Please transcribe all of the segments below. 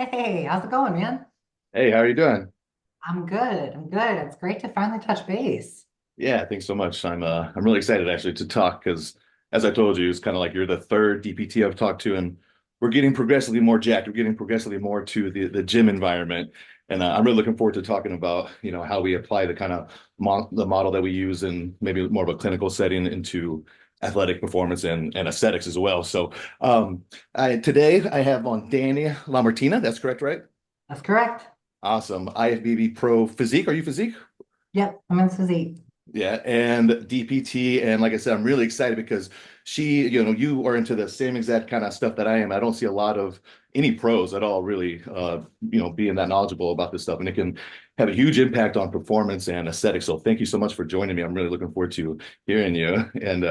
Hey, how's it going, man? Hey, how are you doing? I'm good. I'm good. It's great to finally touch base. Yeah, thanks so much. I'm really excited actually to talk because as I told you, it's kind of like you're the third DPT I've talked to, and we're getting progressively more jacked. We're getting progressively more to the gym environment, and I'm really looking forward to talking about how we apply the kind of the model that we use in maybe more of a clinical setting into athletic performance and aesthetics as well. So today I have on Dani LaMartina. That's correct, right? That's correct. Awesome. IFBB Pro Physique. Are you Physique? Yep, I'm in Suzy. Yeah, and DPT, and like I said, I'm really excited because you are into the same exact kind of stuff that I am. I don't see a lot of any pros at all really, being that knowledgeable about this stuff, and it can have a huge impact on performance and aesthetics. So thank you so much for joining me. I'm really looking forward to hearing you. And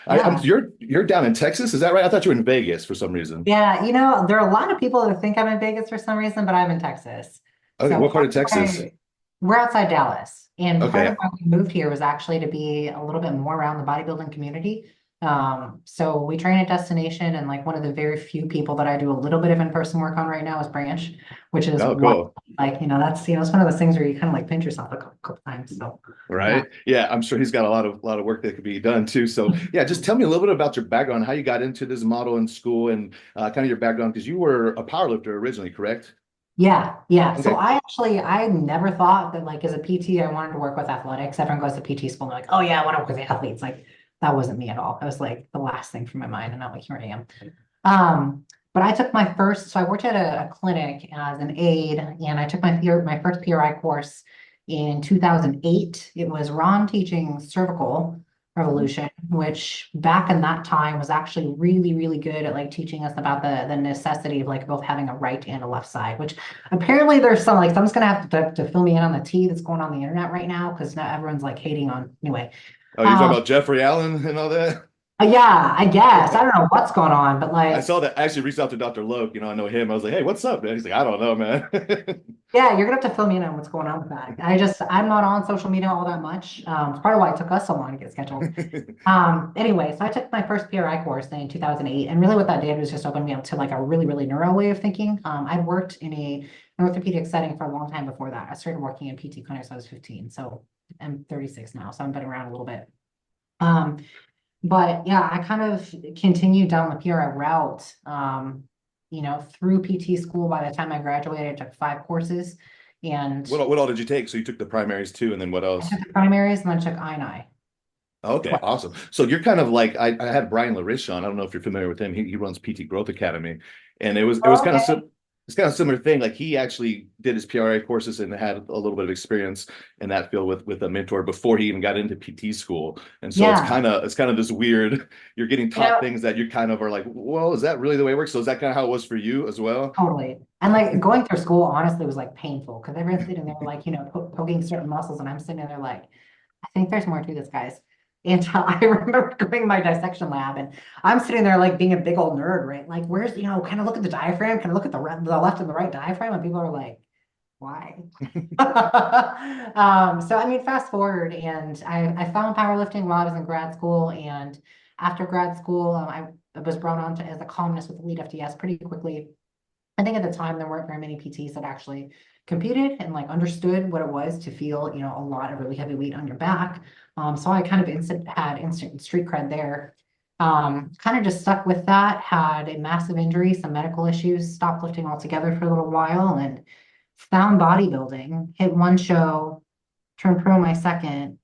Yeah. you're down in Texas, is that right? I thought you were in Vegas for some reason. Yeah, there are a lot of people that think I'm in Vegas for some reason, but I'm in Texas. Okay, So what part part of of Texas? we're outside Dallas, and part of Okay. why we moved here was actually to be a little bit more around the bodybuilding community. So we train at Destination, and like one of the very few people that I do a little bit of in-person work on right now is Branch, which is Oh, why, cool. like, that's it's one of those things where you kind of like pinch yourself a couple times. So yeah. Right. Yeah, I'm sure he's got a lot of work that could be done too. So yeah, just tell me a little bit about your background, how you got into this model in school and kind of your background, because you were a powerlifter originally, correct? Yeah, yeah. So Okay. I never thought that like as a PT I wanted to work with athletics. Everyone goes to PT school and they're like, oh yeah, I want to work with the athletes. Like that wasn't me at all. That was like the last thing from my mind, and I'm like, here I am. But I took my first, so I worked at a clinic as an aide, and I took my first PRI course in 2008. It was Ron teaching cervical revolution, which back in that time was actually really, really good at like teaching us about the necessity of like both having a right and a left side, which apparently there's some like someone's gonna have to fill me in on the tea that's going on the internet right now because now everyone's like hating on anyway. Oh, you're talking Um, about Jeffrey Allen and all that? yeah, I guess. I don't know what's going on, but I like saw that. I actually reached out to Dr. Loke, I know him. I was like, hey, what's up, man? He's like, I don't know, man. yeah, you're gonna have to fill me in on what's going on with that. I'm not on social media all that much. It's part of why it took us so long to get scheduled. Anyway, so I took my first PRI course in 2008, and really what that did was just open me up to like a really, really neuro way of thinking. I'd worked in an orthopedic setting for a long time before that. I started working in PT clinics when I was 15, so I'm 36 now, so I've been around a little bit. Um, but yeah, I kind of continued down the PRI route, through PT school. By the time I graduated, I took 5 courses, and What all did you take? So you took the primaries too, and then what I else? took the primaries, and then I took I&I. Okay, awesome. So you're kind of like I had Brian Larish on. I don't know if you're familiar with him. He runs PT Growth Academy, and it was Oh, kind of okay. it's kind of similar thing. Like he actually did his PRA courses and had a little bit of experience in that field with a mentor before he even got into PT school. And so Yeah. it's kind of this weird. You're getting You taught know, things that you kind of are like, well, is that really the way it works? So is that kind of how it was for you as well? totally. And like going through school honestly was like painful because everyone's sitting there like, poking certain muscles, and I'm sitting there like, I think there's more to this, guys. And I remember going to my dissection lab, and I'm sitting there like being a big old nerd, right? Like, where's, kind of look at the diaphragm, kind of look at the left and the right diaphragm, and people are like, why? So I mean, fast forward, and I found powerlifting while I was in grad school, and after grad school, I was brought on to as a columnist with Elite FDS pretty quickly. I think at the time there weren't very many PTs that actually competed and like understood what it was to feel, a lot of really heavy weight on your back. So I kind of had instant street cred there. Kind of just stuck with that, had a massive injury, some medical issues, stopped lifting altogether for a little while, and found bodybuilding, hit one show, turned pro my second,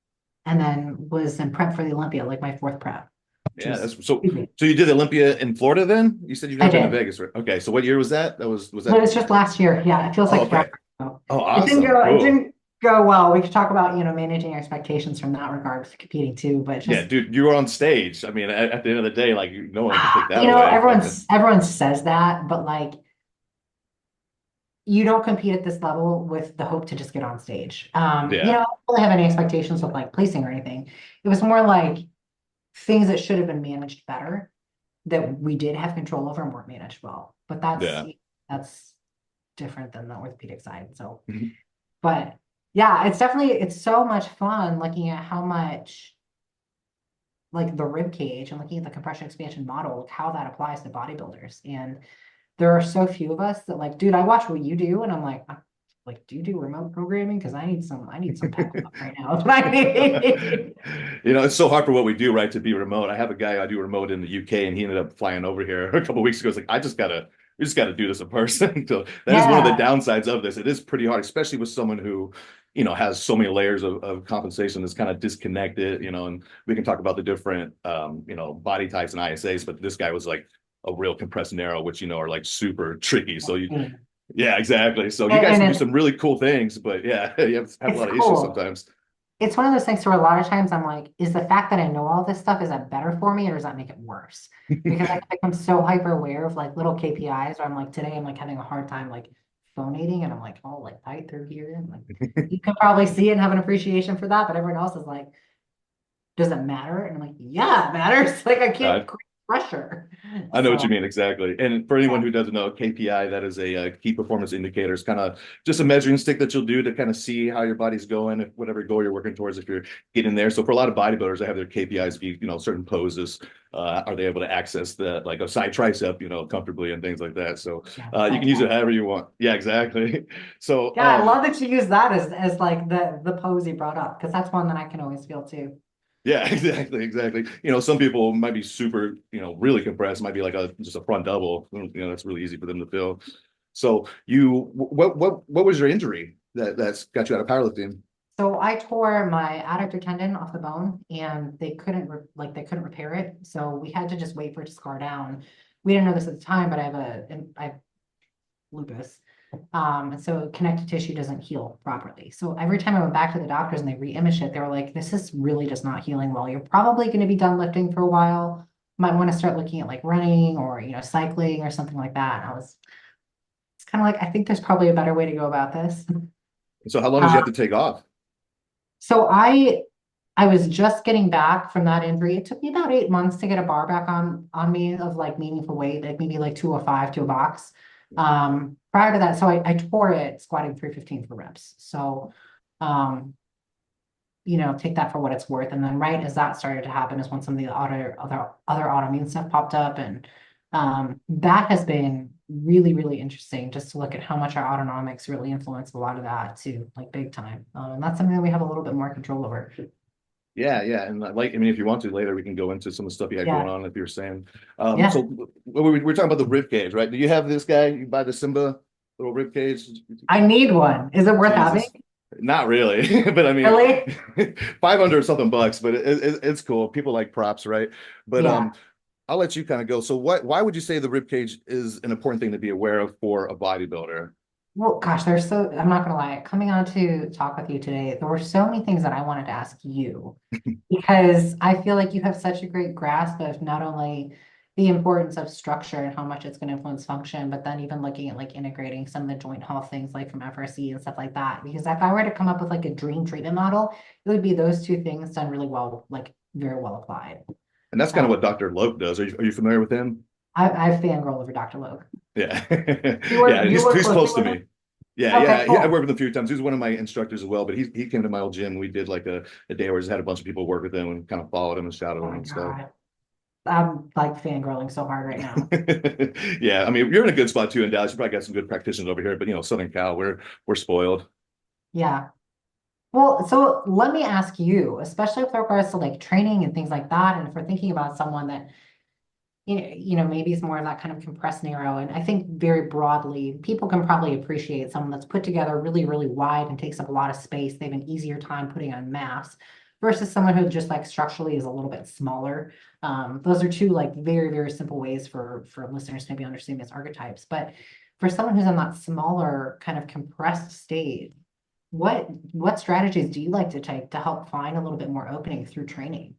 and then was in prep for the Olympia, like my fourth prep, which Yeah, was that's so. crazy. So you did Olympia in Florida then? You said you've I never been to did. Vegas, right? Okay, so what year was that? That was But that? it's just last year. Yeah, it feels Oh, like forever okay. ago. Oh, It didn't awesome, go, it cool. didn't go well. We could talk about, managing expectations from that regard for competing too, but it's Yeah, just, dude, you were on stage. I mean, at the end of the day, like no one can take that away. everyone says that, but like you don't compete at this level with the hope to just get on stage. Yeah, I don't really have any expectations of like placing or anything. It was more like things that should have been managed better that we did have control over and weren't managed well. But yeah. that's different than the orthopedic side. So Mhm. but yeah, it's so much fun looking at how much like the rib cage and looking at the compression expansion model, like how that applies to bodybuilders. And there are so few of us that like, dude, I watch what you do and I'm like, do you do remote programming? Because I need some pep up right now. That's what I need. It's so hard for what we do, right? To be remote. I have a guy I do remote in the UK, and he ended up flying over here a couple of weeks ago. It's like we just gotta do this in person. So that is one of the Yeah. downsides of this. It is pretty hard, especially with someone who, has so many layers of compensation that's kind of disconnected, and we can talk about the different, body types and ISAs, but this guy was like a real compressed narrow, which, are like super tricky. So yeah, exactly. So you guys And can do some really cool things, but yeah, you have a it's lot of issues cool. sometimes. It's one of those things where a lot of times I'm like, is the fact that I know all this stuff, is that better for me or does that make it worse? Because I become so hyper aware of like little KPIs where I'm like, today I'm like having a hard time like phonating and I'm like, oh, like tight through here. And like, you can probably see it and have an appreciation for that, but everyone else is like, does it matter? And I'm like, yeah, it matters. Like I Uh, can't create pressure. I know what So you mean exactly. And for anyone yeah, who doesn't know, KPI, that is a, key performance indicator. It's kind of just a measuring stick that you'll do to kind of see how your body's going, if whatever goal you're working towards, if you're getting there. So for a lot of bodybuilders, they have their KPIs, certain poses. Are they able to access that, like a side tricep, comfortably and things like that? So yeah, you side can use it track. however you want. Yeah, exactly. So Yeah, I love that you use that as like the pose you brought up because that's one that I can always feel too. yeah, exactly. Some people might be super, really compressed, might be like just a front double. That's really easy for them to feel. So what was your injury that's got you out of powerlifting? So I tore my adductor tendon off the bone and they couldn't repair it. So we had to just wait for it to scar down. We didn't know this at the time, but I have lupus. And so connective tissue doesn't heal properly. So every time I went back to the doctors and they re-imaged it, they were like, this is really just not healing well. You're probably going to be done lifting for a while. Might want to start looking at like running or, cycling or something like that. And it's kind of like, I think there's probably a better way to go about this. So how long did you Uh, have to take off? so I was just getting back from that injury. It took me about 8 months to get a bar back on me of like meaningful weight, like maybe like 205 to a box. Prior to that, so I tore it squatting 315 for reps. So, um, take that for what it's worth. And then right as that started to happen is when some of the other autoimmune stuff popped up. And that has been really, really interesting just to look at how much our autonomics really influence a lot of that too, like big time. And that's something that we have a little bit more control over. Yeah. And if you want to later, we can go into some of the stuff you had going Yeah. on, if you're saying. Yeah. So we're talking about the rib cage, right? Do you have this guy? You buy the Simba little rib cage? I need one. Is it worth having? Jesus. Not really, but I mean, Really? 500 or something bucks, but it's cool. People like props, right? But Yeah. I'll let you kind of go. So why would you say the rib cage is an important thing to be aware of for a bodybuilder? Well, gosh, I'm not gonna lie, coming on to talk with you today, there were so many things that I wanted to ask you because I feel like you have such a great grasp of not only the importance of structure and how much it's going to influence function, but then even looking at like integrating some of the joint health things like from FRC and stuff like that. Because if I were to come up with like a dream treatment model, it would be those two things done really well, like very well applied. And that's kind Uh, of what Dr. Loke does. Are you familiar with him? I fangirl over Dr. Logue. Yeah. Yeah, Do you work he's closely close to with him? me. Yeah, Okay, I've cool. worked with him a few times. He was one of my instructors as well, but he came to my old gym. We did like a day where I just had a bunch of people work with him and kind of followed him and shadowed Oh him my and stuff. God. I'm like fangirling so hard right now. Yeah, I mean, you're in a good spot too in Dallas. You probably got some good practitioners over here, but Southern Cal, we're spoiled. Yeah. Well, so let me ask you, especially with regards to like training and things like that, and if we're thinking about someone that, maybe is more of that kind of compressed narrow, and I think very broadly, people can probably appreciate someone that's put together really, really wide and takes up a lot of space. They have an easier time putting on mass versus someone who just like structurally is a little bit smaller. Those are two like very, very simple ways for listeners to maybe understand these archetypes. But for someone who's in that smaller kind of compressed state, what strategies do you like to take to help find a little bit more opening through training?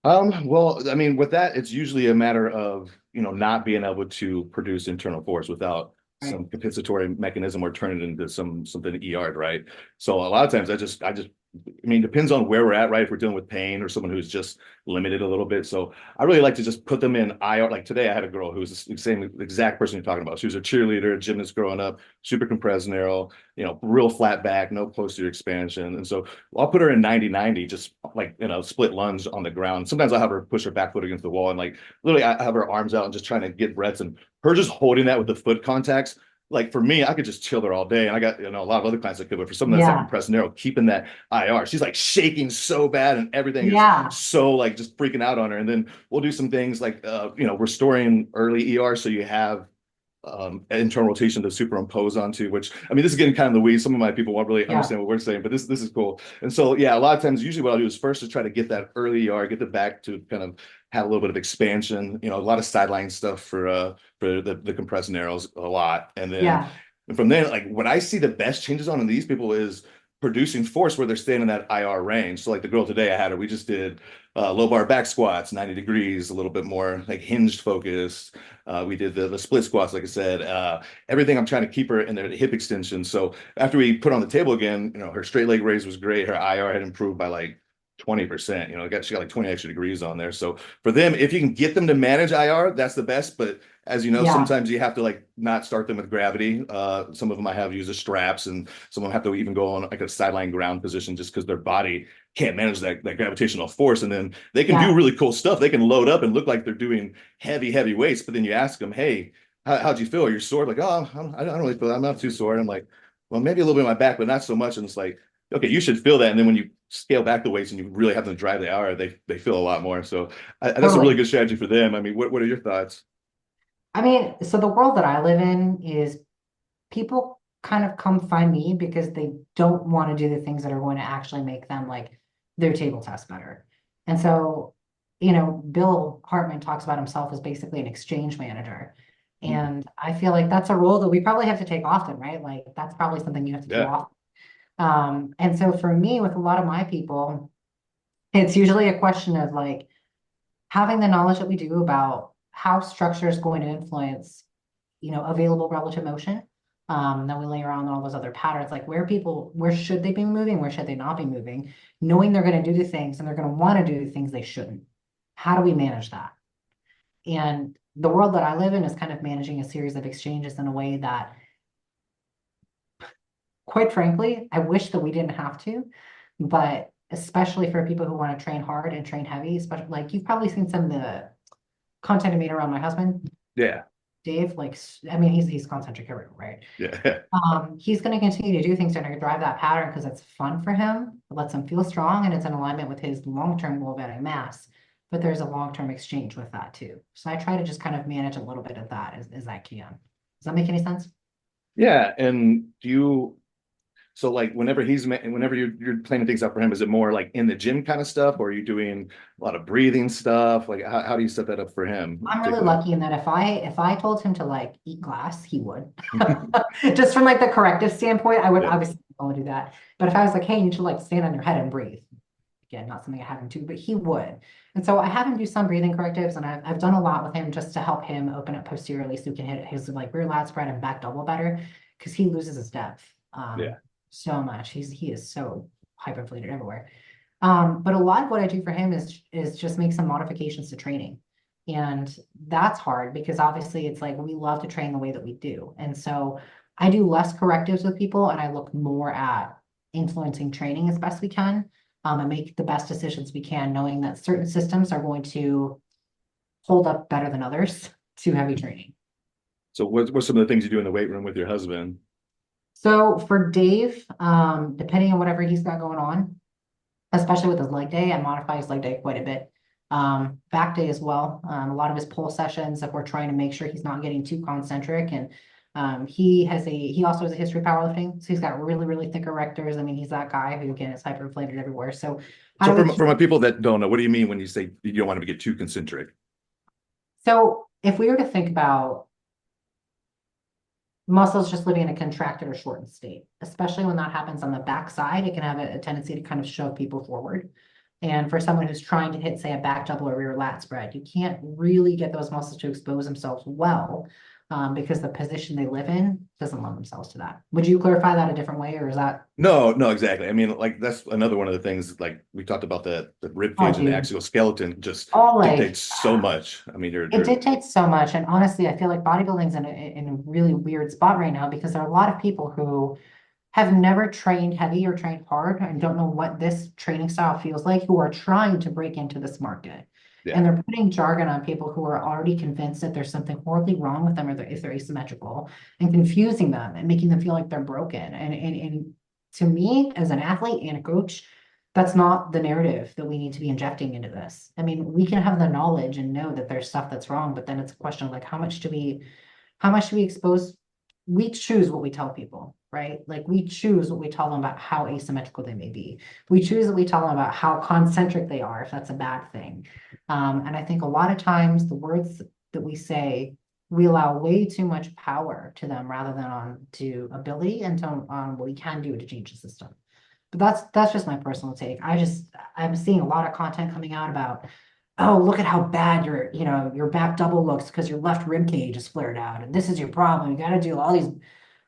Well, I mean, with that, it's usually a matter of, not being able to produce internal force without Right. some compensatory mechanism or turn it into something ER'd, right? So a lot of times I just I mean, depends on where we're at, right? If we're dealing with pain or someone who's just limited a little bit. So I really like to just put them in IR. Like today, I had a girl who was the same exact person you're talking about. She was a cheerleader, a gymnast growing up, super compressed narrow, real flat back, no posterior expansion. And so I'll put her in 90-90, just like, split lunge on the ground. Sometimes I have her push her back foot against the wall and like literally I have her arms out and just trying to get breaths and her just holding that with the foot contacts. Like for me, I could just chill there all day, and I got a lot of other clients that could. But for someone that's like Yeah. compressed narrow, keeping that IR, she's like shaking so bad, and everything is Yeah. so like just freaking out on her. And then we'll do some things like restoring early ER, so you have internal rotation to superimpose onto. Which I mean, this is getting kind of the weeds. Some of my people won't really Yeah. understand what we're saying, but this is cool. And so yeah, a lot of times, usually what I'll do is first to try to get that early ER, get the back to kind of have a little bit of expansion. A lot of sideline stuff for the compressed narrows a lot, and then Yeah. from there, like what I see the best changes on in these people is producing force where they're staying in that IR range. So like the girl today I had her, we just did low bar back squats, 90 degrees, a little bit more like hinged focused. We did the split squats, like I said, everything. I'm trying to keep her in their hip extension. So after we put on the table again, her straight leg raise was great. Her IR had improved by like 20%, she got like 20 extra degrees on there. So for them, if you can get them to manage IR, that's the best. But as you know, Yeah. sometimes you have to like not start them with gravity. Some of them I have use the straps, and some of them have to even go on like a sideline ground position just because their body can't manage that gravitational force. And then they can do Yeah. really cool stuff. They can load up and look like they're doing heavy weights. But then you ask them, hey, how'd you feel? You're sore? Like, oh, I don't really feel that. I'm not too sore. And I'm like, well, maybe a little bit in my back, but not so much. And it's like, okay, you should feel that. And then when you scale back the weights and you really have them drive the hour, they feel a lot more. So that's a really Totally. good strategy for them. I mean, what are your thoughts? I mean, so the world that I live in is people kind of come find me because they don't want to do the things that are going to actually make them like their table test better. And so, Bill Hartman talks about himself as basically an exchange manager. And I feel like that's a role that we probably have to take often, right? Like that's probably something you have to do Yeah. often. And so for me, with a lot of my people, it's usually a question of like having the knowledge that we do about how structure is going to influence, available relative motion. Then we layer on all those other patterns, like where should they be moving? Where should they not be moving? Knowing they're going to do the things and they're going to want to do the things they shouldn't. How do we manage that? And the world that I live in is kind of managing a series of exchanges in a way that, quite frankly, I wish that we didn't have to, but especially for people who want to train hard and train heavy, especially like you've probably seen some of the content I made around my husband, Yeah. Dave. Like, I mean, he's concentric everywhere, right? Yeah. He's going to continue to do things that are going to drive that pattern because it's fun for him. It lets him feel strong and it's in alignment with his long-term goal of adding mass. But there's a long-term exchange with that too. So I try to just kind of manage a little bit of that as I can. Does that make any sense? Yeah. And so like whenever you're planning things out for him, is it more like in the gym kind of stuff, or are you doing a lot of breathing stuff? Like how do you set that up for him in I'm really particular? lucky in that if I told him to like eat glass, he would. Just from like the corrective standpoint, I would Yeah. obviously want to do that. But if I was like, hey, you should like stand on your head and breathe. Again, not something I have him to, but he would. And so I have him do some breathing correctives, and I've done a lot with him just to help him open up posteriorly so he can hit his like rear lat spread and back double better because he loses his depth Yeah. so much. He is so hyperinflated everywhere. But a lot of what I do for him is just make some modifications to training. And that's hard because obviously it's like we love to train the way that we do. And so I do less correctives with people and I look more at influencing training as best we can, and make the best decisions we can, knowing that certain systems are going to hold up better than others to heavy training. So what's some of the things you do in the weight room with your husband? So for Dave, depending on whatever he's got going on, especially with his leg day, I modify his leg day quite a bit. Back day as well. A lot of his pull sessions, if we're trying to make sure he's not getting too concentric. And he also has a history of powerlifting. So he's got really thick erectors. I mean, he's that guy who again is hyperinflated everywhere. So how So do we for keep my people that don't know, what do you mean when you say you don't want to get too concentric? so if we were to think about muscles just living in a contracted or shortened state, especially when that happens on the back side, it can have a tendency to kind of shove people forward. And for someone who's trying to hit, say, a back double or rear lat spread, you can't really get those muscles to expose themselves well, because the position they live in doesn't lend themselves to that. Would you clarify that a different way, or is that? No, no, exactly. I mean, like that's another one of the things, like we talked about the rib Oh, cage and the dude. axial skeleton just Oh, dictates like so much. I mean, it dictates so much. And honestly, I feel like bodybuilding's in a really weird spot right now because there are a lot of people who have never trained heavy or trained hard and don't know what this training style feels like, who are trying to break into this market. And yeah, they're putting jargon on people who are already convinced that there's something horribly wrong with them or if they're asymmetrical, and confusing them and making them feel like they're broken. And to me, as an athlete and a coach, that's not the narrative that we need to be injecting into this. I mean, we can have the knowledge and know that there's stuff that's wrong, but then it's a question of like, how much do we expose? We choose what we tell people, right? Like we choose what we tell them about how asymmetrical they may be. We choose what we tell them about how concentric they are, if that's a bad thing. And I think a lot of times the words that we say, we allow way too much power to them rather than on to ability and to on what we can do to change the system. But that's just my personal take. I'm seeing a lot of content coming out about, oh, look at how bad your back double looks because your left rib cage is flared out, and this is your problem. You got to do all these,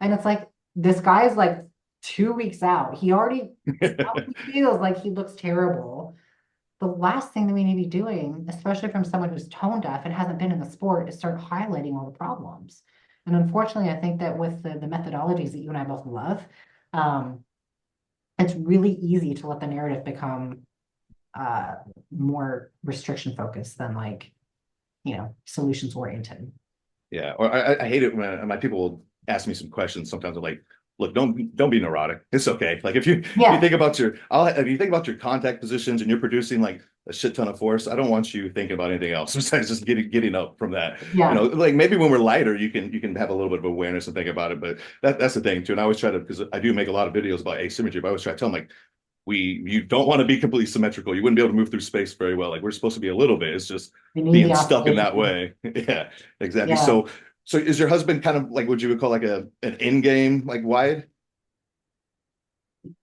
and it's like this guy's like 2 weeks out. He already feels like he looks terrible. The last thing that we need to be doing, especially from someone who's tone deaf and hasn't been in the sport, is start highlighting all the problems. And unfortunately, I think that with the methodologies that you and I both love, um, it's really easy to let the narrative become uh more restriction focused than like, solutions oriented. yeah. Or I hate it when my people will ask me some questions. Sometimes I'm like, look, don't be neurotic. It's okay. Like if you Yeah, think about if you think about your contact positions and you're producing like a shit ton of force, I don't want you thinking about anything else besides just getting up from that. yeah, Like maybe when we're lighter, you can have a little bit of awareness and think about it. But that's the thing too. And I always try to, because I do make a lot of videos about asymmetry, but I always try to tell them like, you don't want to be completely symmetrical. You wouldn't be able to move through space very well. Like we're supposed to be a little bit. It's just we need being the stuck in that oscillation. way. Yeah, exactly. Yeah, So is your husband kind of like what you would call like an in game like wide?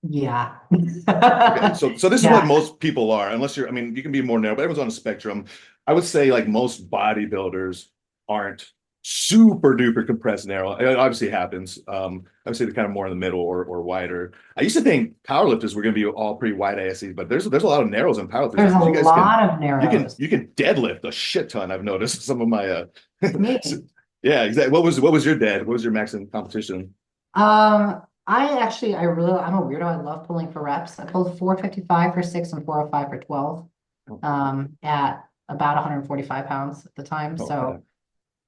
yeah. Okay, so this is what Yeah, most people are, unless you're, I mean, you can be more narrow, but everyone's on a spectrum. I would say like most bodybuilders aren't super duper compressed narrow. It obviously happens. I would say they're kind of more in the middle or wider. I used to think powerlifters were going to be all pretty wide ASCs, but there's a lot of narrows in powerlifters there's a because you guys can lot of narrows. you can deadlift a shit ton. I've noticed some of my Me. yeah, exactly. What was your dead? What was your maximum competition? I'm a weirdo. I love pulling for reps. I pulled 455 for 6 and 405 for 12, at about 145 pounds at the time. Oh, yeah. So,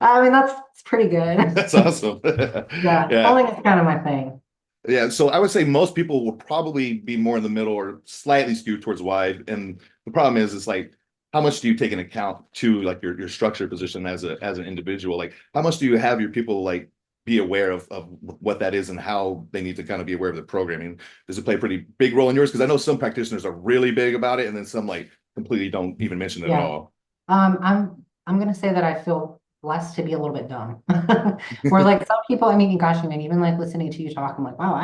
I mean, that's pretty good. That's awesome. Yeah, Yeah. pulling is kind of my thing. Yeah. So I would say most people will probably be more in the middle or slightly skewed towards wide. And the problem is, it's like, how much do you take into account to like your structure position as an individual? Like, how much do you have your people like be aware of what that is and how they need to kind of be aware of the programming? Does it play a pretty big role in yours? Because I know some practitioners are really big about it, and then some like completely don't even mention it at Yeah. all. I'm gonna say that I feel blessed to be a little bit dumb. Where like some people, I mean, gosh, I mean, even like listening to you talk, I'm like, wow,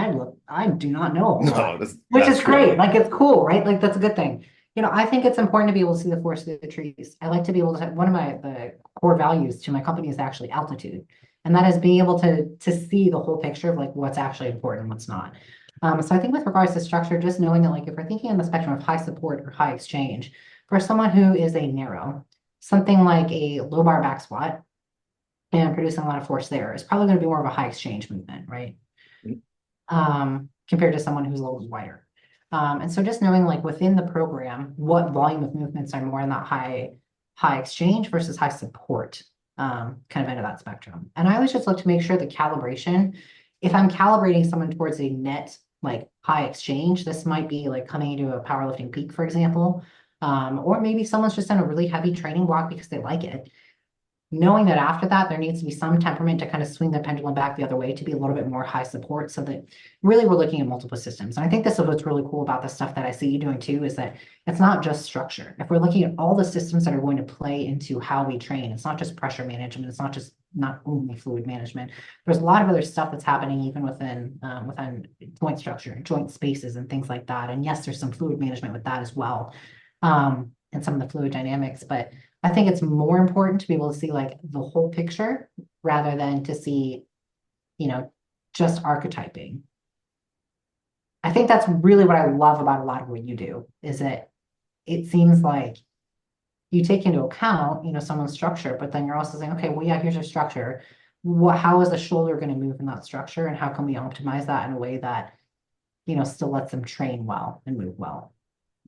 I do not know a whole No, lot, that's which not is great. true. Like it's cool, right? Like that's a good thing. I think it's important to be able to see the forest through the trees. I like to be able to, one of the core values to my company is actually altitude. And that is being able to see the whole picture of like what's actually important and what's not. So I think with regards to structure, just knowing that like if we're thinking on the spectrum of high support or high exchange, for someone who is a narrow, something like a low bar back squat and producing a lot of force there is probably going to be more of a high exchange movement, right? Compared to someone who's a little wider. And so just knowing like within the program, what volume of movements are more in that high exchange versus high support, kind of into that spectrum. And I always just look to make sure the calibration, if I'm calibrating someone towards a net like high exchange, this might be like coming into a powerlifting peak, for example. Or maybe someone's just in a really heavy training block because they like it. Knowing that after that, there needs to be some temperament to kind of swing the pendulum back the other way to be a little bit more high support so that really we're looking at multiple systems. And I think this is what's really cool about the stuff that I see you doing too, is that it's not just structure. If we're looking at all the systems that are going to play into how we train, it's not just pressure management, it's not only fluid management. There's a lot of other stuff that's happening even within joint structure, joint spaces and things like that. And yes, there's some fluid management with that as well. And some of the fluid dynamics, but I think it's more important to be able to see like the whole picture rather than to see, just archetyping. I think that's really what I love about a lot of what you do, is that it seems like you take into account, someone's structure, but then you're also saying, okay, well, yeah, here's your structure. How is the shoulder going to move in that structure, and how can we optimize that in a way that, still lets them train well and move well?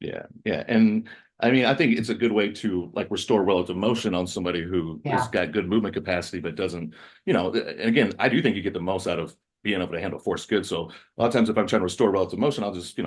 Yeah, yeah. And I mean, I think it's a good way to like restore relative motion on somebody who has Yeah. got good movement capacity, but doesn't, and again, I do think you get the most out of being able to handle force good. So a lot of times if I'm trying to restore relative motion, I'll just,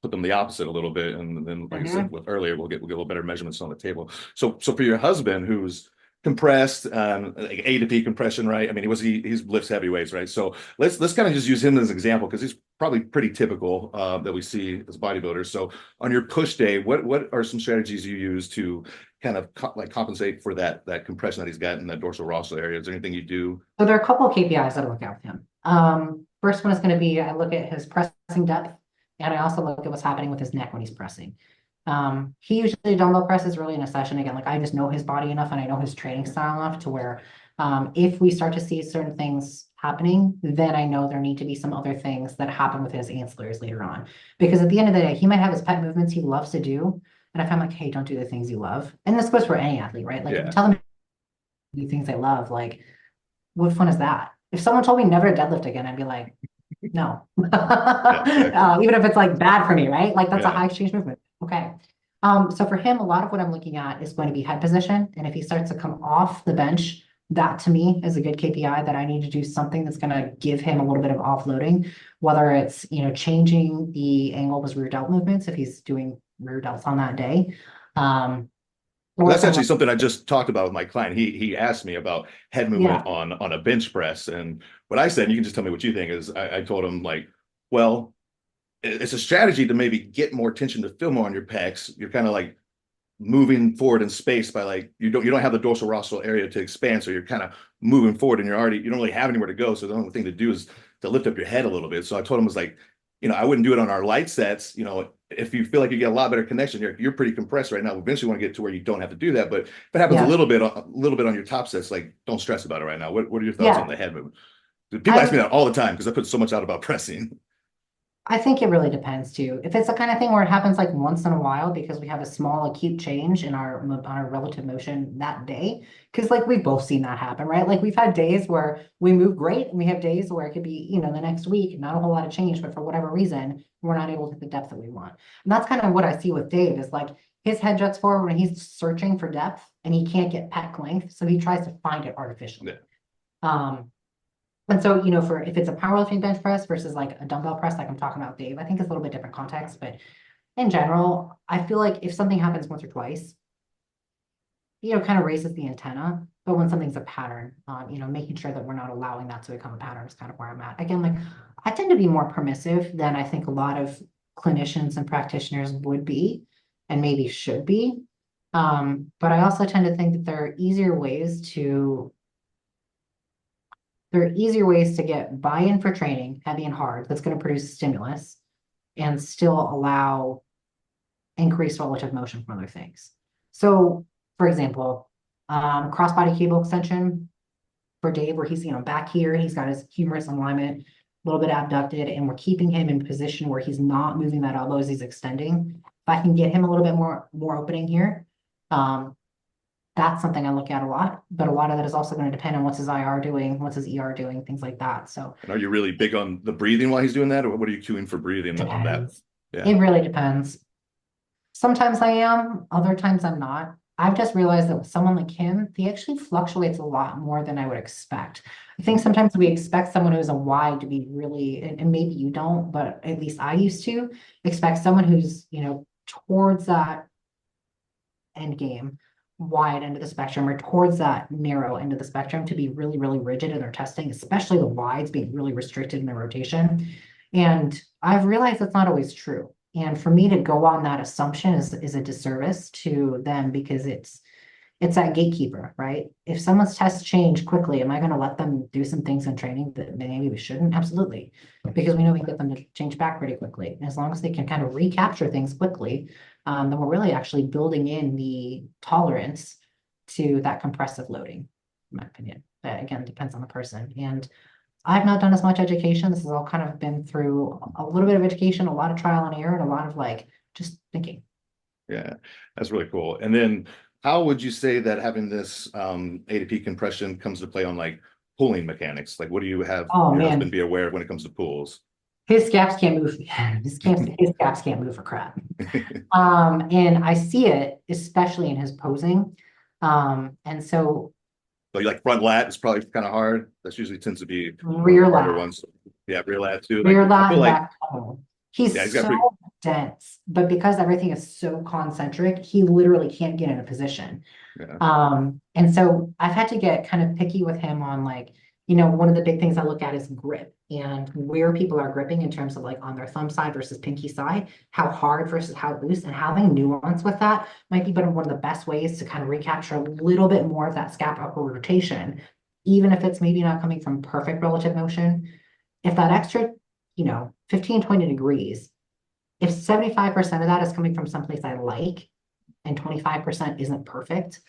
put them the opposite a little bit. And then, like I said with earlier, we'll get a little better measurements on the table. So for your husband who's compressed, like A to P compression, right? I mean, he's lifts heavy weights, right? So let's kind of just use him as an example because he's probably pretty typical that we see as bodybuilders. So on your push day, what are some strategies you use to kind of compensate for that compression that he's got in that dorsal rostral area? Is there anything you do? So there are a couple of KPIs that I look at with him. First one is going to be, I look at his pressing depth, and I also look at what's happening with his neck when he's pressing. He usually dumbbell presses really in a session. Again, like I just know his body enough and I know his training style enough to where if we start to see certain things happening, then I know there need to be some other things that happen with his ancillaries later on. Because at the end of the day, he might have his pet movements he loves to do. And if I'm like, hey, don't do the things you love. And this goes for any athlete, right? Like if you tell them to do things they love, like what fun is that? If someone told me never to deadlift again, I'd be like, no. Even if it's like bad for me, right? Like that's a high exchange movement. Okay. So for him, a lot of what I'm looking at is going to be head position. And if he starts to come off the bench, that to me is a good KPI that I need to do something that's going to give him a little bit of offloading, whether it's, changing the angle of his rear delt movements if he's doing rear delts on that day. Well, that's actually something I just talked about with my client. He asked me about head movement on a bench press. And what I said, and you can just tell me what you think, is I told him like, well, it's a strategy to maybe get more tension to feel more on your pecs. You're kind of like moving forward in space by like you don't have the dorsal rostral area to expand, so you're kind of moving forward and you don't really have anywhere to go. So the only thing to do is to lift up your head a little bit. So I told him, was like, I wouldn't do it on our light sets. If you feel like you get a lot better connection, you're pretty compressed right now. Eventually want to get to where you don't have to do that. But if it happens a little bit on your top sets, like don't stress about it right now. What are your thoughts on the head movement? People ask me that all the time because I put so much out about pressing. I think it really depends too. If it's the kind of thing where it happens like once in a while because we have a small acute change in our relative motion that day, because like we've both seen that happen, right? Like we've had days where we move great and we have days where it could be, the next week, not a whole lot of change, but for whatever reason, we're not able to hit the depth that we want. And that's kind of what I see with Dave is like his head juts forward when he's searching for depth and he can't get pec length. So he tries to find it artificially. And so, for if it's a powerlifting bench press versus like a dumbbell press, like I'm talking about Dave, I think it's a little bit different context. But in general, I feel like if something happens once or twice, kind of raises the antenna. But when something's a pattern, making sure that we're not allowing that to become a pattern is kind of where I'm at. Again, like I tend to be more permissive than I think a lot of clinicians and practitioners would be, and maybe should be. But I also tend to think that there are easier ways to get buy-in for training, heavy and hard, that's going to produce stimulus and still allow increased relative motion from other things. So, for example, crossbody cable extension for Dave, where he's, back here, he's got his humerus alignment, a little bit abducted, and we're keeping him in position where he's not moving that elbow as he's extending. If I can get him a little bit more opening here, that's something I look at a lot, but a lot of that is also going to depend on what's his IR doing, what's his ER doing, things like that. So, and are you really big on the breathing while he's doing that, or what are you cueing for breathing on that? Yeah. It really depends. Sometimes I am, other times I'm not. I've just realized that with someone like him, he actually fluctuates a lot more than I would expect. I think sometimes we expect someone who's a wide to be really, and maybe you don't, but at least I used to expect someone who's, towards that end game, wide end of the spectrum, or towards that narrow end of the spectrum to be really, really rigid in their testing, especially the wides being really restricted in their rotation. And I've realized that's not always true. And for me to go on that assumption is a disservice to them because it's that gatekeeper, right? If someone's tests change quickly, am I going to let them do some things in training that maybe we shouldn't? Absolutely. Because we know we can get them to change back pretty quickly. And as long as they can kind of recapture things quickly, then we're really actually building in the tolerance to that compressive loading, in my opinion. But again, it depends on the person. And I've not done as much education. This has all kind of been through a little bit of education, a lot of trial and error, and a lot of like just thinking. Yeah, that's really cool. And then how would you say that having this ATP compression comes to play on like pulling mechanics? Like what do you have Oh your man, husband be aware of when it comes to pulls? his scaps can't move. His scaps can't move for crap. And I see it, especially in his posing. And so So you like front lat is probably kind of hard. That's usually tends to be one of rear the harder lat, ones. Yeah, rear lat too. Like rear I lat feel and like back tunnel. yeah, he's He's got so pretty dense, but because everything is so concentric, he literally can't get in a position. yeah. And so I've had to get kind of picky with him on like, one of the big things I look at is grip and where people are gripping in terms of like on their thumb side versus pinky side, how hard versus how loose, and having nuance with that might be one of the best ways to kind of recapture a little bit more of that scap upward rotation, even if it's maybe not coming from perfect relative motion. If that extra, 15, 20 degrees, if 75% of that is coming from someplace I like and 25% isn't perfect,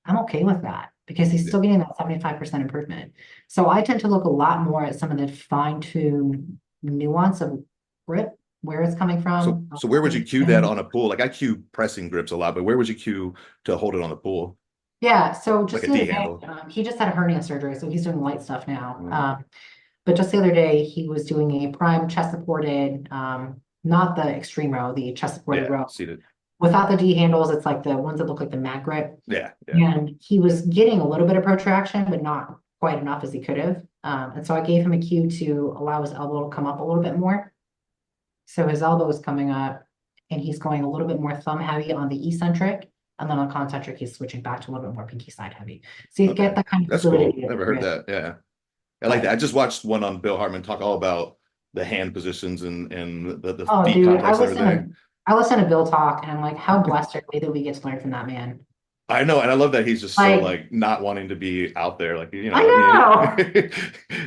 I'm okay with that because he's Yeah. still getting that 75% improvement. So I tend to look a lot more at some of the fine-tuned nuance of grip, where it's coming So from. so where would you cue that on a pull? Like I cue pressing grips a lot, but where would you cue to hold it on the pull? Yeah, so Like just a the other D day, handle. he just had a hernia surgery, so he's doing light stuff now. Mm. But just the other day, he was doing a prime chest supported, not the extreme row, the chest supported Yeah, row. seated. Without the D handles, it's like the ones that look like the mat grip. Yeah, yeah. And he was getting a little bit of protraction, but not quite enough as he could have. And so I gave him a cue to allow his elbow to come up a little bit more. So his elbow is coming up and he's going a little bit more thumb heavy on the eccentric. And then on concentric, he's switching back to a little bit more pinky side heavy. So you get Okay. that kind of That's cool. fluidity of Never heard grip. that. Yeah. I like that. I But just watched one on Bill Hartman talk all about the hand positions and the oh, feet dude, context and everything. I listen to Bill talk and I'm like, how blessed are we that we get to learn from that man? I know, and I love that he's just so Like, like not wanting to be out there. Like, I I mean, know.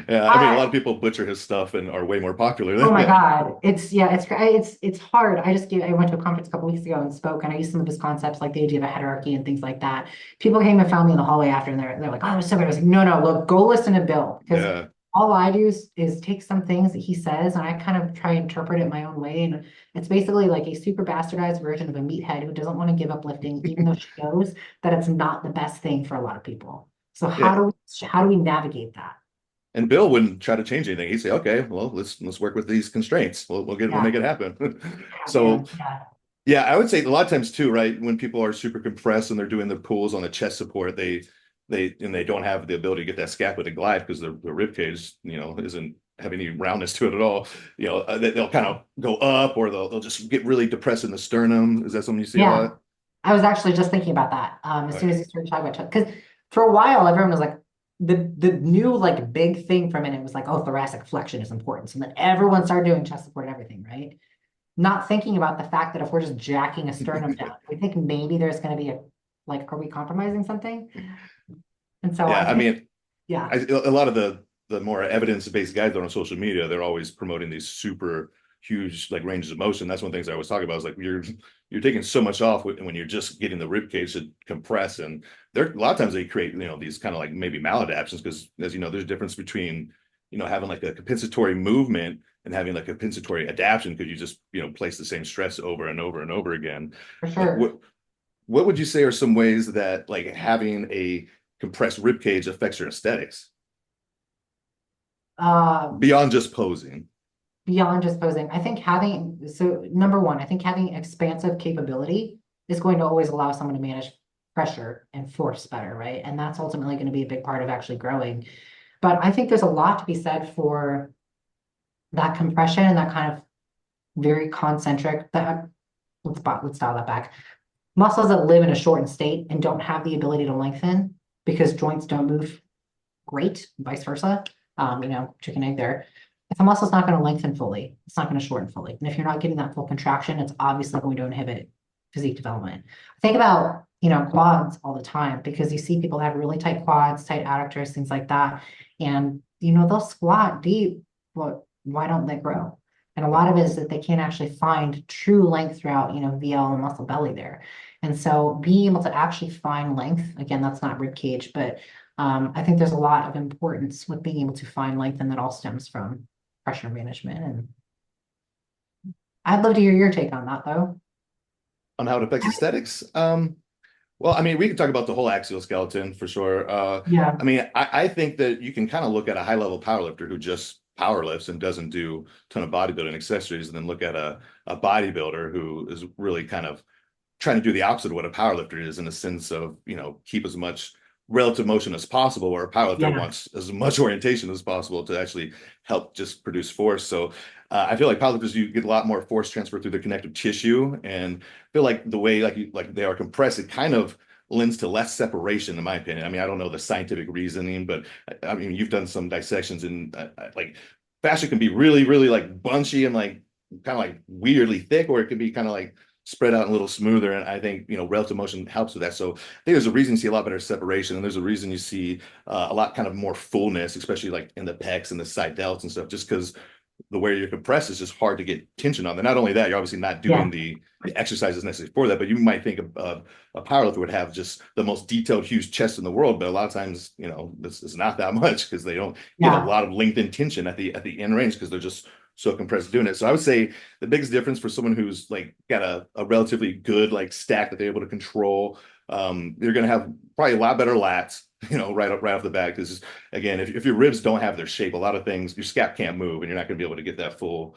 yeah, I mean, a I lot of people butcher his stuff and are way more popular Oh than my him. God. It's hard. I went to a conference a couple weeks ago and spoke, and I used some of his concepts, like the idea of a hierarchy and things like that. People came and found me in the hallway after, and they're like, "Oh, it was so good." I was like, "No, no, look, go listen to Bill," because Yeah, all I do is take some things that he says, and I kind of try and interpret it my own way. And it's basically like a super bastardized version of a meathead who doesn't want to give up lifting, even though she knows that it's not the best thing for a lot of people. So yeah. how do we navigate that? And Bill wouldn't try to change anything. He'd say, "Okay, well, let's work with these constraints. We'll Yeah, make it happen." yeah, So man. Yeah. yeah, I would say a lot of times too, right? When people are super compressed and they're doing their pulls on the chest support, they don't have the ability to get that scapula to glide because the rib cage, isn't have any roundness to it at all. They'll kind of go up or they'll just get really depressed in the sternum. Is that something you see a Yeah. lot? I was actually just thinking about that as soon Okay. as you started talking about because for a while everyone was like the new like big thing for a minute was like, oh, thoracic flexion is important. So then everyone started doing chest support and everything, right? Not thinking about the fact that if we're just jacking a sternum down, we think maybe there's going to be are we compromising something? And so I Yeah, I think, mean, yeah, a lot of the more evidence-based guys that are on social media, they're always promoting these super huge like ranges of motion. That's one of the things I always talk about is like you're taking so much off when you're just getting the rib cage to compress. And there a lot of times they create these kind of like maybe maladaptations because as you know, there's a difference between having like a compensatory movement and having like a compensatory adaptation because you just place the same stress over and over and over again. for Like sure. what would you say are some ways that like having a compressed rib cage affects your aesthetics Um, beyond just posing? Beyond just posing, I think number one, I think having expansive capability is going to always allow someone to manage pressure and force better, right? And that's ultimately going to be a big part of actually growing. But I think there's a lot to be said for that compression and that kind of very concentric that let's dial that back. Muscles that live in a shortened state and don't have the ability to lengthen because joints don't move great, vice versa. Chicken egg there. If a muscle's not going to lengthen fully, it's not going to shorten fully. And if you're not getting that full contraction, it's obviously going to inhibit physique development. Think about, quads all the time because you see people have really tight quads, tight adductors, things like that. And, they'll squat deep, but why don't they grow? And a lot of it is that they can't actually find true length throughout, VL and muscle belly there. And so being able to actually find length, again, that's not rib cage, but I think there's a lot of importance with being able to find length, and that all stems from pressure management. And I'd love to hear your take on that, though. On how it affects aesthetics. Well, I mean, we can talk about the whole axial skeleton for sure. Yeah, I mean, I think that you can kind of look at a high level powerlifter who just power lifts and doesn't do a ton of bodybuilding accessories, and then look at a bodybuilder who is really kind of trying to do the opposite of what a powerlifter is, in a sense of, keep as much relative motion as possible, where a powerlifter yeah, wants as much orientation as possible to actually help just produce force. So I feel like powerlifters, you get a lot more force transfer through the connective tissue, and I feel like the way like they are compressed, it kind of lends to less separation, in my opinion. I mean, I don't know the scientific reasoning, but I mean, you've done some dissections, and like fascia can be really, really like bunchy and like kind of like weirdly thick, or it can be kind of like spread out a little smoother. And I think, relative motion helps with that. So I think there's a reason you see a lot better separation, and there's a reason you see a lot kind of more fullness, especially like in the pecs and the side delts and stuff, just because the way you're compressed is just hard to get tension on. And not only that, you're obviously not yeah, doing the exercises necessary for that, but you might think of a powerlifter would have just the most detailed, huge chest in the world. But a lot of times, this is not that much, because they don't get a yeah, lot of lengthened tension at the end range, because they're just so compressed doing it. So I would say the biggest difference for someone who's like got a relatively good like stack that they're able to control, you're going to have probably a lot better lats, right off the bat. Because again, if your ribs don't have their shape, a lot of things, your scap can't move, and you're not going to be able to get that full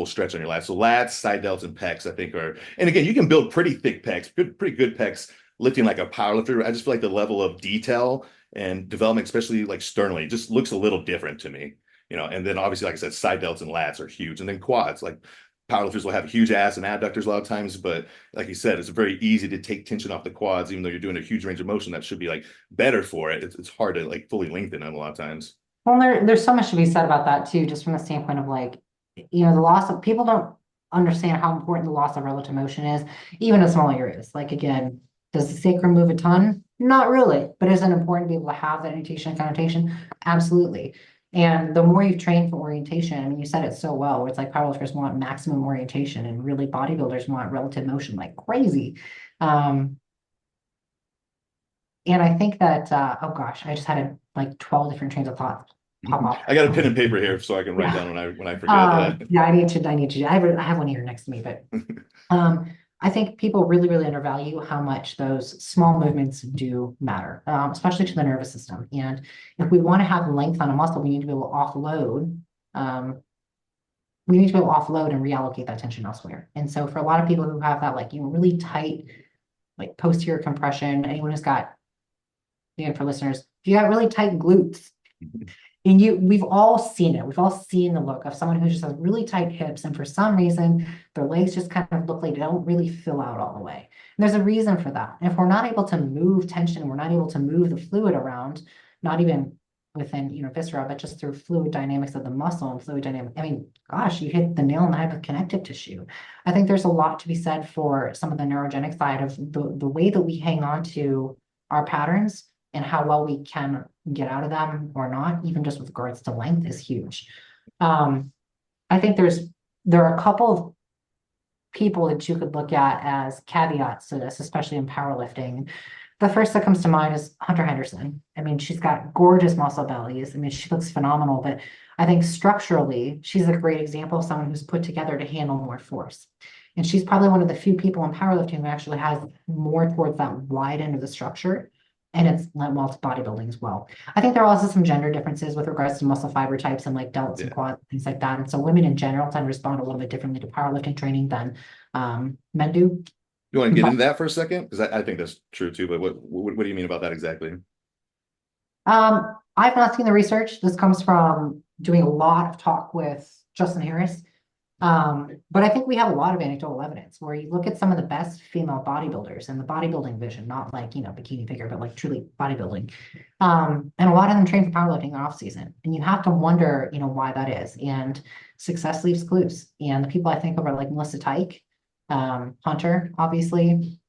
stretch on your lats. So lats, side delts, and pecs, I think are, and again, you can build pretty thick pecs, pretty good pecs lifting like a powerlifter. I just feel like the level of detail and development, especially like sternly, just looks a little different to me. And then obviously, like I said, side delts and lats are huge. And then quads, like powerlifters will have huge ass and adductors a lot of times, but like you said, it's very easy to take tension off the quads, even though you're doing a huge range of motion that should be like better for it. It's hard to like fully lengthen them a lot of times. well, there's so much to be said about that too, just from the standpoint of like, the loss of people don't understand how important the loss of relative motion is, even a small areas. Like again, does the sacrum move a ton? Not really, but is it important to be able to have that notation and connotation? Absolutely. And the more you've trained for orientation, I mean, you said it so well, where it's like powerlifters want maximum orientation, and really bodybuilders want relative motion like crazy. Um, and I think that, oh gosh, I just had like 12 different trains of thought pop off. I got a pen and paper here so I can write Yeah. down when I forget. Yeah, I need to, I have one here next to me, but, I think people really, really undervalue how much those small movements do matter, especially to the nervous system. And if we want to have length on a muscle, we need to be able to offload, um, we need to be able to offload and reallocate that tension elsewhere. And so for a lot of people who have that, like, really tight, like posterior compression, anyone who's got, again, for listeners, if you got really tight glutes, and we've all seen it. We've all seen the look of someone who just has really tight hips, and for some reason, their legs just kind of look like they don't really fill out all the way. And there's a reason for that. And if we're not able to move tension, we're not able to move the fluid around, not even within, viscera, but just through fluid dynamics of the muscle and fluid dynamic. I mean, gosh, you hit the nail on the head with connective tissue. I think there's a lot to be said for some of the neurogenic side of the way that we hang on to our patterns, and how well we can get out of them or not, even just with regards to length, is huge. I think there are a couple of people that you could look at as caveats to this, especially in powerlifting. The first that comes to mind is Hunter Henderson. I mean, she's got gorgeous muscle bellies. I mean, she looks phenomenal, but I think structurally, she's a great example of someone who's put together to handle more force. And she's probably one of the few people in powerlifting who actually has more towards that wide end of the structure. And it's lent well to bodybuilding as well. I think there are also some gender differences with regards to muscle fiber types and like delts and Yeah. quads, things like that. And so women in general tend to respond a little bit differently to powerlifting training than men do. You want to get But into that for a second? Because I think that's true too. But what do you mean about that exactly? I've not seen the research. This comes from doing a lot of talk with Justin Harris. But I think we have a lot of anecdotal evidence where you look at some of the best female bodybuilders and the bodybuilding vision, not like, bikini figure, but like truly bodybuilding. And a lot of them train for powerlifting off season. And you have to wonder, why that is. And success leaves clues. And the people I think of are like Melissa Tyke, Hunter, obviously,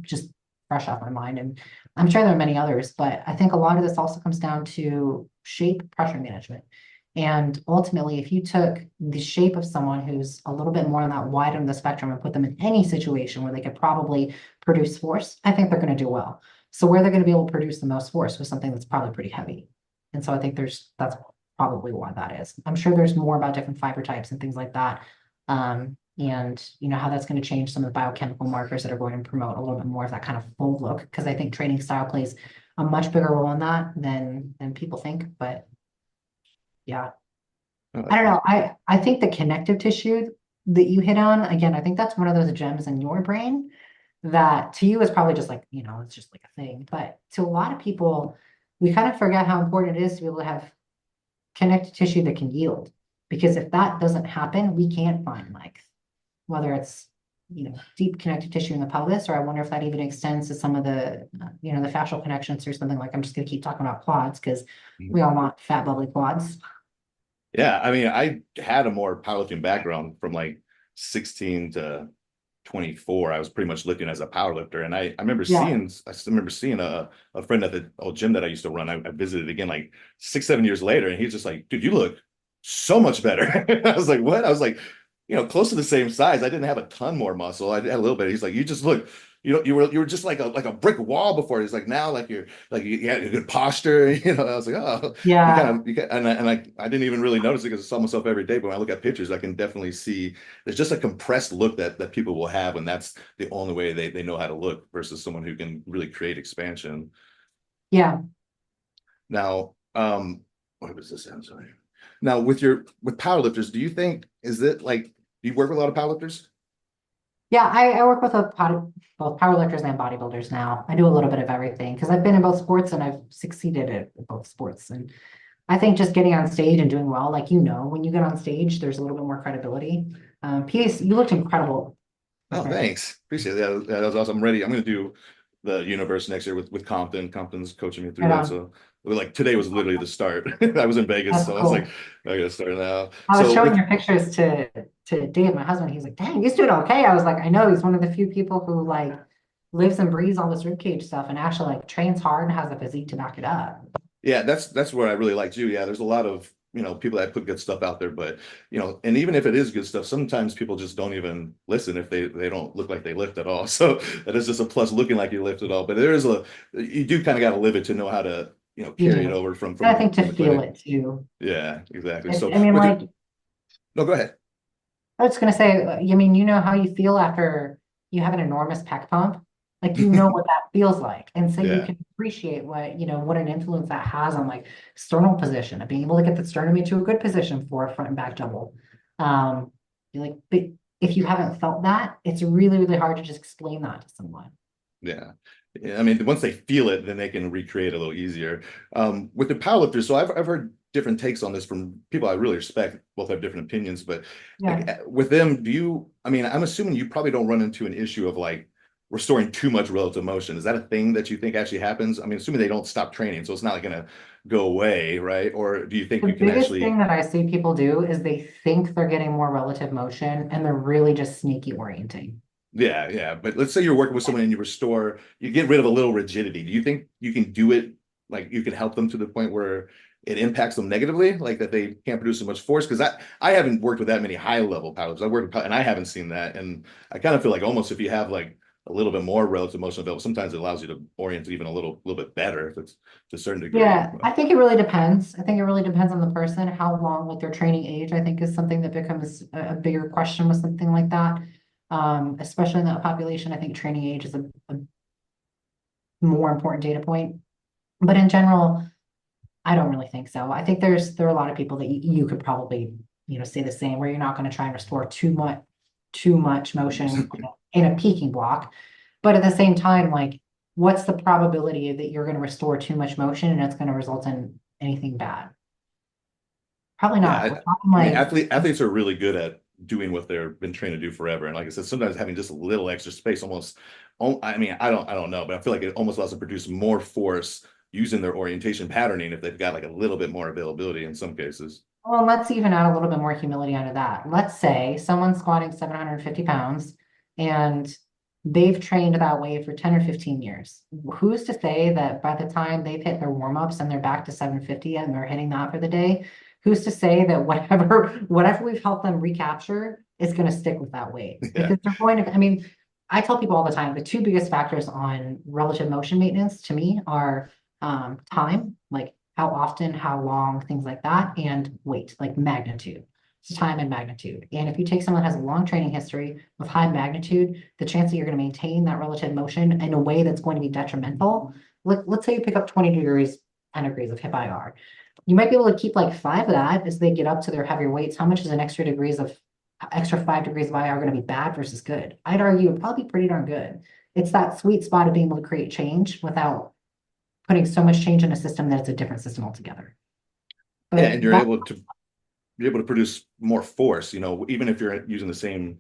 just fresh off my mind. And I'm sure there are many others, but I think a lot of this also comes down to shape pressure management. And ultimately, if you took the shape of someone who's a little bit more on that wide end of the spectrum and put them in any situation where they could probably produce force, I think they're going to do well. So where they're going to be able to produce the most force with something that's probably pretty heavy. And so I think that's probably why that is. I'm sure there's more about different fiber types and things like that. And you know, how that's going to change some of the biochemical markers that are going to promote a little bit more of that kind of full look, because I think training style plays a much bigger role in that than people think. But yeah, I don't know. I think the connective tissue that you hit on, again, I think that's one of those gems in your brain that to you is probably just like, you know, it's just like a thing. But to a lot of people, we kind of forget how important it is to be able to have connective tissue that can yield. Because if that doesn't happen, we can't find like whether it's, you know, deep connective tissue in the pelvis, or I wonder if that even extends to some of the, you know, the fascial connections or something. Like, I'm just going to keep talking about quads because we all want fat, bubbly quads. Yeah, I mean, I had a more powerlifting background from like 16 to 24. I was pretty much looking as a powerlifter. And I remember Yeah. seeing a friend at the old gym that I used to run. I visited again like 6, 7 years later, and he's just like, dude, you look so much better. I was like, what? I was like, you know, close to the same size. I didn't have a ton more muscle. I had a little bit. He's like, you just look, you know, you were just like a brick wall before. He's like, now like you're like you had a good posture. You know, I was like, oh, Yeah. I didn't even really notice it because I saw myself every day. But when I look at pictures, I can definitely see there's just a compressed look that people will have, and that's the only way they know how to look versus someone who can really create expansion. Yeah. Now, what was this? I'm sorry. Now, with powerlifters, do you think is it like do you work with a lot of powerlifters? Yeah, I work with both powerlifters and bodybuilders now. I do a little bit of everything because I've been in both sports and I've succeeded at both sports. And I think just getting on stage and doing well, like, you know, when you get on stage, there's a little bit more credibility. PS, you looked incredible. Oh, thanks. Appreciate it. That was awesome. I'm ready. I'm going to do the universe next year with Compton. Compton's coaching me through Right that. on. So like today was literally the start. I was in Vegas, That's so I was like, cool. I gotta start now. I was So showing with your pictures to Dave, my husband. He's like, "Dang, he's doing okay." I was like, "I know." He's one of the few people who like lives and breathes all this ribcage stuff and actually like trains hard and has the physique to back it up. yeah, that's where I really liked you. Yeah, there's a lot of people that put good stuff out there, but and even if it is good stuff, sometimes people just don't even listen if they don't look like they lift at all. So that is just a plus looking like you lift at all. But you do kind of got to live it to know how to You carry it do. over And I think to from the feel clinic. it too. Yeah, exactly. It's, So I mean, with your like, no, go ahead. I was gonna say, I mean, you know how you feel after you have an enormous pec pump? Like, you know what that feels like. And so you Yeah. can appreciate what, you know, what an influence that has on like sternal position, of being able to get the sternum into a good position for a front and back double. You're like, but if you haven't felt that, it's really, really hard to just explain that to someone. Yeah. Yeah, I mean, once they feel it, then they can recreate a little easier. With the powerlifters, so I've heard different takes on this from people I really respect. Both have different opinions, but like Yeah. with them, I mean, I'm assuming you probably don't run into an issue of like restoring too much relative motion. Is that a thing that you think actually happens? I mean, assuming they don't stop training, so it's not like gonna go away, right? Or do you think The you can biggest thing actually that I see people do is they think they're getting more relative motion and they're really just sneaky orienting. Yeah, yeah. But let's say you're working with someone and you get rid of a little rigidity. Do you think you can do it, like you can help them to the point where it impacts them negatively, like that they can't produce so much force? Because I haven't worked with that many high level pilots. I worked with, and I haven't seen that. And I kind of feel like almost if you have like a little bit more relative motion available, sometimes it allows you to orient even a little bit better if it's to a certain degree. Yeah, I think it really depends. I think it really depends on the person, how long with their training age, I think is something that becomes a bigger question with something like that. Especially in that population, I think training age is a more important data point. But in general, I don't really think so. I think there are a lot of people that you could probably, you know, say the same, where you're not going to try and restore too much motion in a peaking block. But at the same time, like, what's the probability that you're going to restore too much motion and it's going to result in anything bad? Probably Yeah, not. We're talking I mean, like, athletes are really good at doing what they've been trained to do forever. And like I said, sometimes having just a little extra space almost, I mean, I don't know, but I feel like it almost allows them to produce more force using their orientation patterning if they've got like a little bit more availability in some cases. well, let's even add a little bit more humility onto that. Let's say someone's squatting 750 pounds and they've trained that way for 10 or 15 years. Who's to say that by the time they've hit their warm-ups and they're back to 750 and they're hitting that for the day, who's to say that whatever we've helped them recapture is going to stick with that weight? Yeah. Because they're going to, I mean, I tell people all the time, the two biggest factors on relative motion maintenance to me are time, like how often, how long, things like that, and weight, like magnitude. So time and magnitude. And if you take someone that has a long training history with high magnitude, the chance that you're going to maintain that relative motion in a way that's going to be detrimental, let's say you pick up 20 degrees, 10 degrees of hip IR. You might be able to keep like 5 of that as they get up to their heavier weights. How much is an extra 5 degrees of IR going to be bad versus good? I'd argue it'd probably be pretty darn good. It's that sweet spot of being able to create change without putting so much change in a system that it's a different system altogether. Yeah, But and you're able to produce more force, even if you're using the same,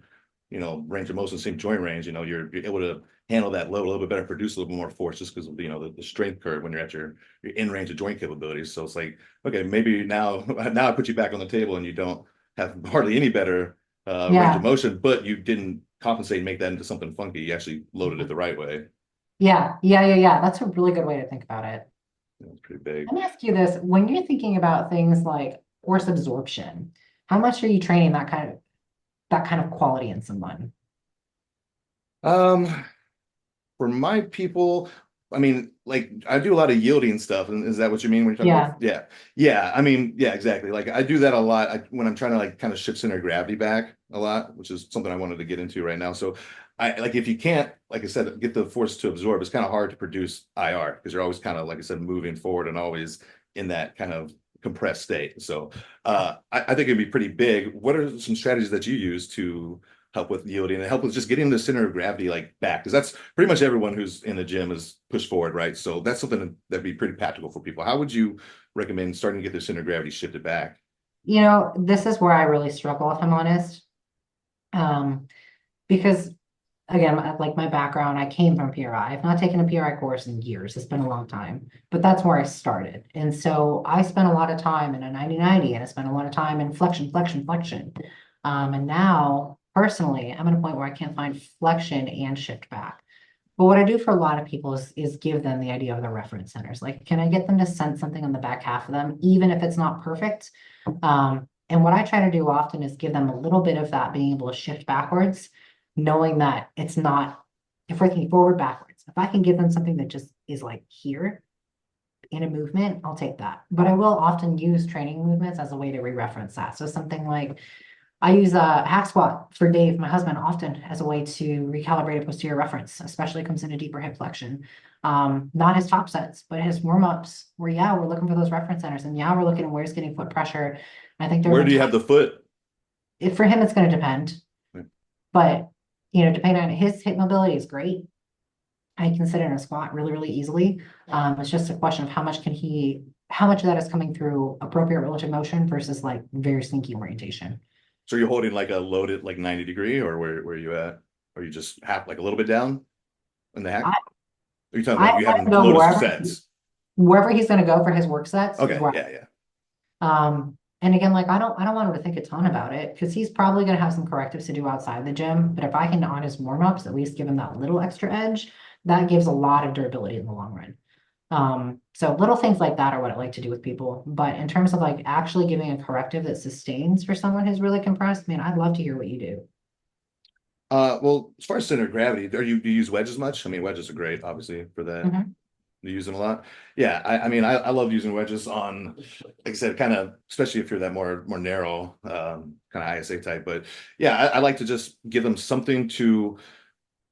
range of motion, same joint range, you're able to handle that load a little bit better, produce a little bit more force just because of, the strength curve when you're at your in range of joint capabilities. So it's like, okay, maybe now I put you back on the table and you don't have hardly any better range of yeah, motion, but you didn't compensate and make that into something funky. You actually loaded it the right way. yeah. That's a really good way to think about it. It's pretty big. Let me ask you this. When you're thinking about things like force absorption, how much are you training that kind of quality in someone? Um, For my people, I mean, like I do a lot of yielding stuff. And is that what you mean when you're talking about? Yeah. Yeah. Yeah. I mean, yeah, exactly. Like I do that a lot when I'm trying to like kind of shift center of gravity back a lot, which is something I wanted to get into right now. So I like if you can't, like I said, get the force to absorb, it's kind of hard to produce IR because you're always kind of, like I said, moving forward and always in that kind of compressed state. So I think it'd be pretty big. What are some strategies that you use to help with yielding and help with just getting the center of gravity like back? Because that's pretty much everyone who's in the gym is pushed forward, right? So that's something that'd be pretty practical for people. How would you recommend starting to get their center of gravity shifted back? This is where I really struggle, if I'm honest. Um, because again, like my background, I came from PRI. I've not taken a PRI course in years. It's been a long time, but that's where I started. And so I spent a lot of time in a 90-90 and I spent a lot of time in flexion, flexion, flexion. And now personally, I'm at a point where I can't find flexion and shift back. But what I do for a lot of people is give them the idea of the reference centers. Like, can I get them to sense something on the back half of them, even if it's not perfect? And what I try to do often is give them a little bit of that being able to shift backwards, knowing that it's not, if we're thinking forward, backwards. If I can give them something that just is like here in a movement, I'll take that. But I will often use training movements as a way to re-reference that. So something like I use a hack squat for Dave, my husband, often as a way to recalibrate a posterior reference, especially comes in a deeper hip flexion. Not his top sets, but his warm-ups where, yeah, we're looking for those reference centers. And yeah, we're looking at where he's getting foot pressure. I think there have Where been do you have times, the foot? for him, it's going to depend. But, depending on his hip mobility is great. I can sit in a squat really, really easily. It's just a question of how much of that is coming through appropriate relative motion versus like very sneaky orientation. So you're holding like a loaded like 90 degree or where are you at? Or you just have like a little bit down in the hack? I, Are you talking I about you let him having go loaded sets? wherever he's going to go for his work sets is Okay, where yeah, yeah. and again, like I don't want him to think a ton about it because he's probably going to have some correctives to do outside the gym. But if I can on his warm-ups at least give him that little extra edge, that gives a lot of durability in the long run. So little things like that are what I like to do with people. But in terms of like actually giving a corrective that sustains for someone who's really compressed, man, I'd love to hear what you do. Well, as far as center of gravity, do you use wedges much? I mean, wedges are great, obviously, for that. Mhm. You use them a lot. Yeah, I mean, I love using wedges on, like I said, kind of, especially if you're that more narrow, kind of ISA type. But yeah, I like to just give them something to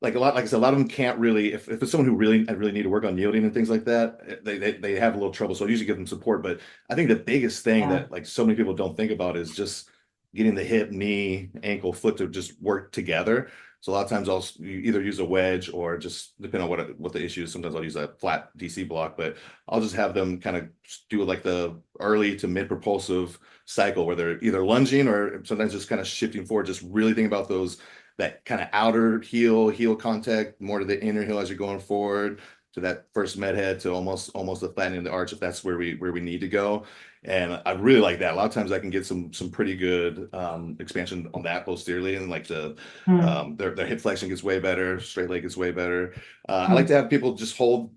like a lot. Like I said, a lot of them can't really. If it's someone who really need to work on yielding and things like that, they have a little trouble. So I usually give them support. But I think the biggest thing Yeah. that like so many people don't think about is just getting the hip, knee, ankle, foot to just work together. So a lot of times I'll either use a wedge or just depending on what the issue is. Sometimes I'll use a flat DC block, but I'll just have them kind of do like the early to mid propulsive cycle where they're either lunging or sometimes just kind of shifting forward. Just really think about those that kind of outer heel contact more to the inner heel as you're going forward to that first med head to almost the flattening of the arch if that's where we need to go. And I really like that. A lot of times I can get some pretty good expansion on that posteriorly, and like Hmm. their hip flexion gets way better, straight leg gets way better. I like Hmm. to have people just hold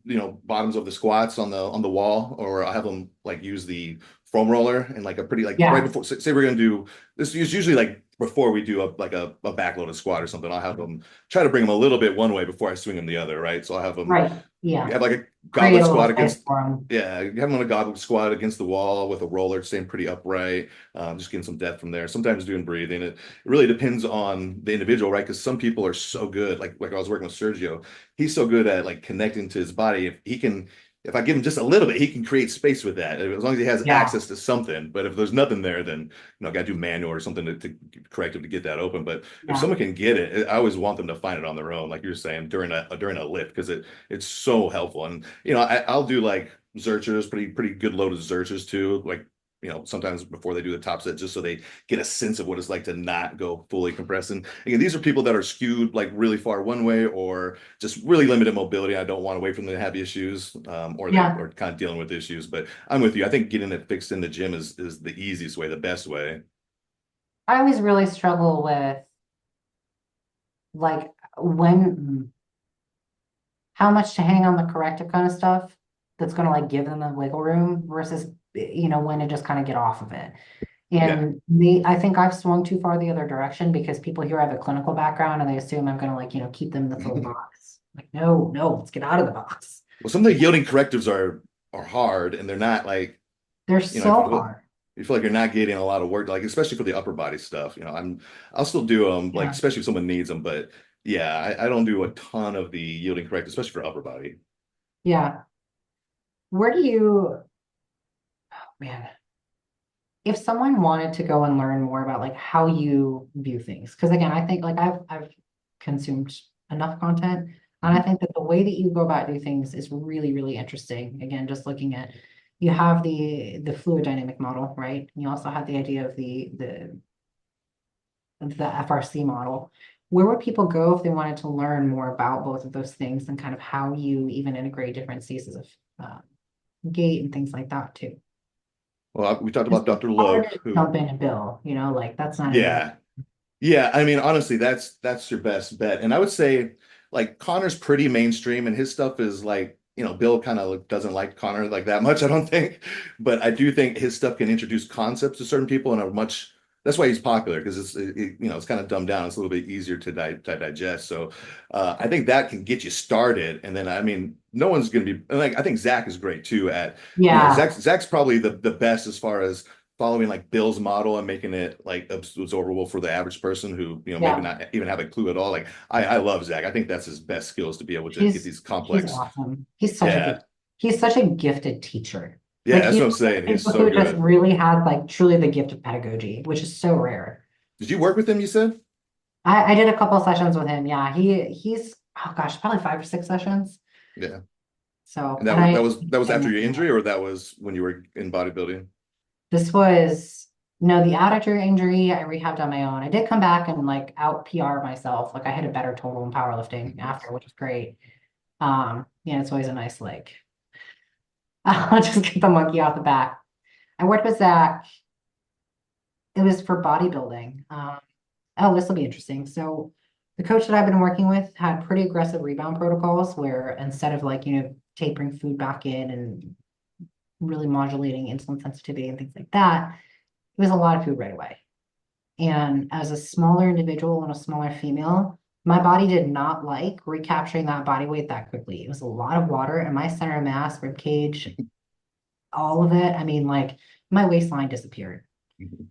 bottoms of the squats on the wall, or I have them like use the foam roller and like a pretty like right Yeah, before say we're gonna do this is usually like before we do a backloaded squat or something. I'll have them try to bring them a little bit one way before I swing them the other, right? So I'll have them right. Yeah. have like a Create goblet a little squat space against for them. yeah, you have them on a goblet squat against the wall with a roller staying pretty upright, just getting some depth from there. Sometimes doing breathing. It really depends on the individual, right? Because some people are so good, like I was working with Sergio, he's so good at like connecting to his body. If he can, if I give him just a little bit, he can create space with that as long as he has Yeah, access to something. But if there's nothing there, then I got to do manual or something to correct him to get that open. But if yeah. someone can get it, I always want them to find it on their own, like you're saying during a lift because it's so helpful. And I'll do like Zerchers, pretty good loaded Zerchers too, like sometimes before they do the top set, just so they get a sense of what it's like to not go fully compressing. Again, these are people that are skewed like really far one way or just really limited mobility. I don't want to wait for them to have issues, or they Yeah. are kind of dealing with issues. But I'm with you. I think getting it fixed in the gym is the easiest way, the best way. I always really struggle with like when how much to hang on the corrective kind of stuff that's going to like give them the wiggle room versus when to just kind of get off of it. Yeah. And I think I've swung too far the other direction because people here have a clinical background and they assume I'm going to like keep them in this little box. Like, no, no, let's get out of the box. Well, some of the yielding correctives are hard and they're not like, They're if so hard. you feel like you're not getting a lot of work, like especially for the upper body stuff, I'll still do them, like Yeah. especially if someone needs them, but yeah, I don't do a ton of the yielding correct, especially for upper body. Yeah. Where do you, man, if someone wanted to go and learn more about like how you view things, because again, I think like I've consumed enough content, and I Mhm. think that the way that you go about do things is really, really interesting. Again, just looking at you have the fluid dynamic model, right? You also have the idea of the FRC model. Where would people go if they wanted to learn more about both of those things and kind of how you even integrate different pieces of gait and things like that too? Well, we talked It's about Dr. hard Look, to who, jump in and bill, like that's not an easy. yeah, yeah. I mean, honestly, that's your best bet. And I would say, like, Connor's pretty mainstream, and his stuff is like, Bill kind of doesn't like Connor like that much, I don't think. But I do think his stuff can introduce concepts to certain people in a much. That's why he's popular because it's kind of dumbed down. It's a little bit easier to digest. So I think that can get you started. And then I mean, no one's going to be like I think Zach is great too at Yeah, Zach's probably the best as far as following like Bill's model and making it like absorbable for the average person who, maybe yeah. not even have a clue at all. Like I love Zach. I think that's his best skills to be able to get He's these he's complex. awesome. Yeah. He's such a gifted teacher. Yeah, Like that's he's what I'm one of saying. the He's people so who just good. really has like truly the gift of pedagogy, which is so rare. Did you work with him, you said? I did a couple of sessions with him. Yeah, he's oh gosh, probably 5 or 6 sessions. Yeah. So And and I that was after your injury or that was when you were in bodybuilding? this was no the adductor injury I rehabbed on my own. I did come back and like out PR myself. Like I hit a better total in powerlifting after, which was great. Yeah, it's always a nice like I'll just get the monkey off the back. I worked with Zach. It was for bodybuilding. Oh, this will be interesting. So the coach that I've been working with had pretty aggressive rebound protocols where instead of like, tapering food back in and really modulating insulin sensitivity and things like that, it was a lot of food right away. And as a smaller individual and a smaller female, my body did not like recapturing that body weight that quickly. It was a lot of water and my center of mass, rib cage, all of it. I mean, like my waistline disappeared.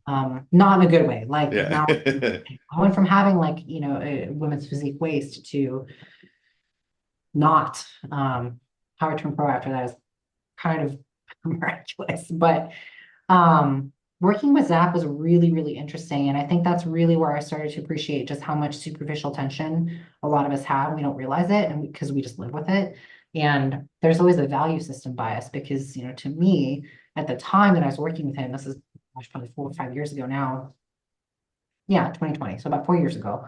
Not in a good way. Like Yeah. now I went from having like, a women's physique waist to not. How I turned pro after that is kind of miraculous. But um working with Zach was really, really interesting. And I think that's really where I started to appreciate just how much superficial tension a lot of us have. We don't realize it and because we just live with it. And there's always a value system bias because, to me, at the time that I was working with him, this is gosh, probably 4 or 5 years ago now. Yeah, 2020. So about 4 years ago,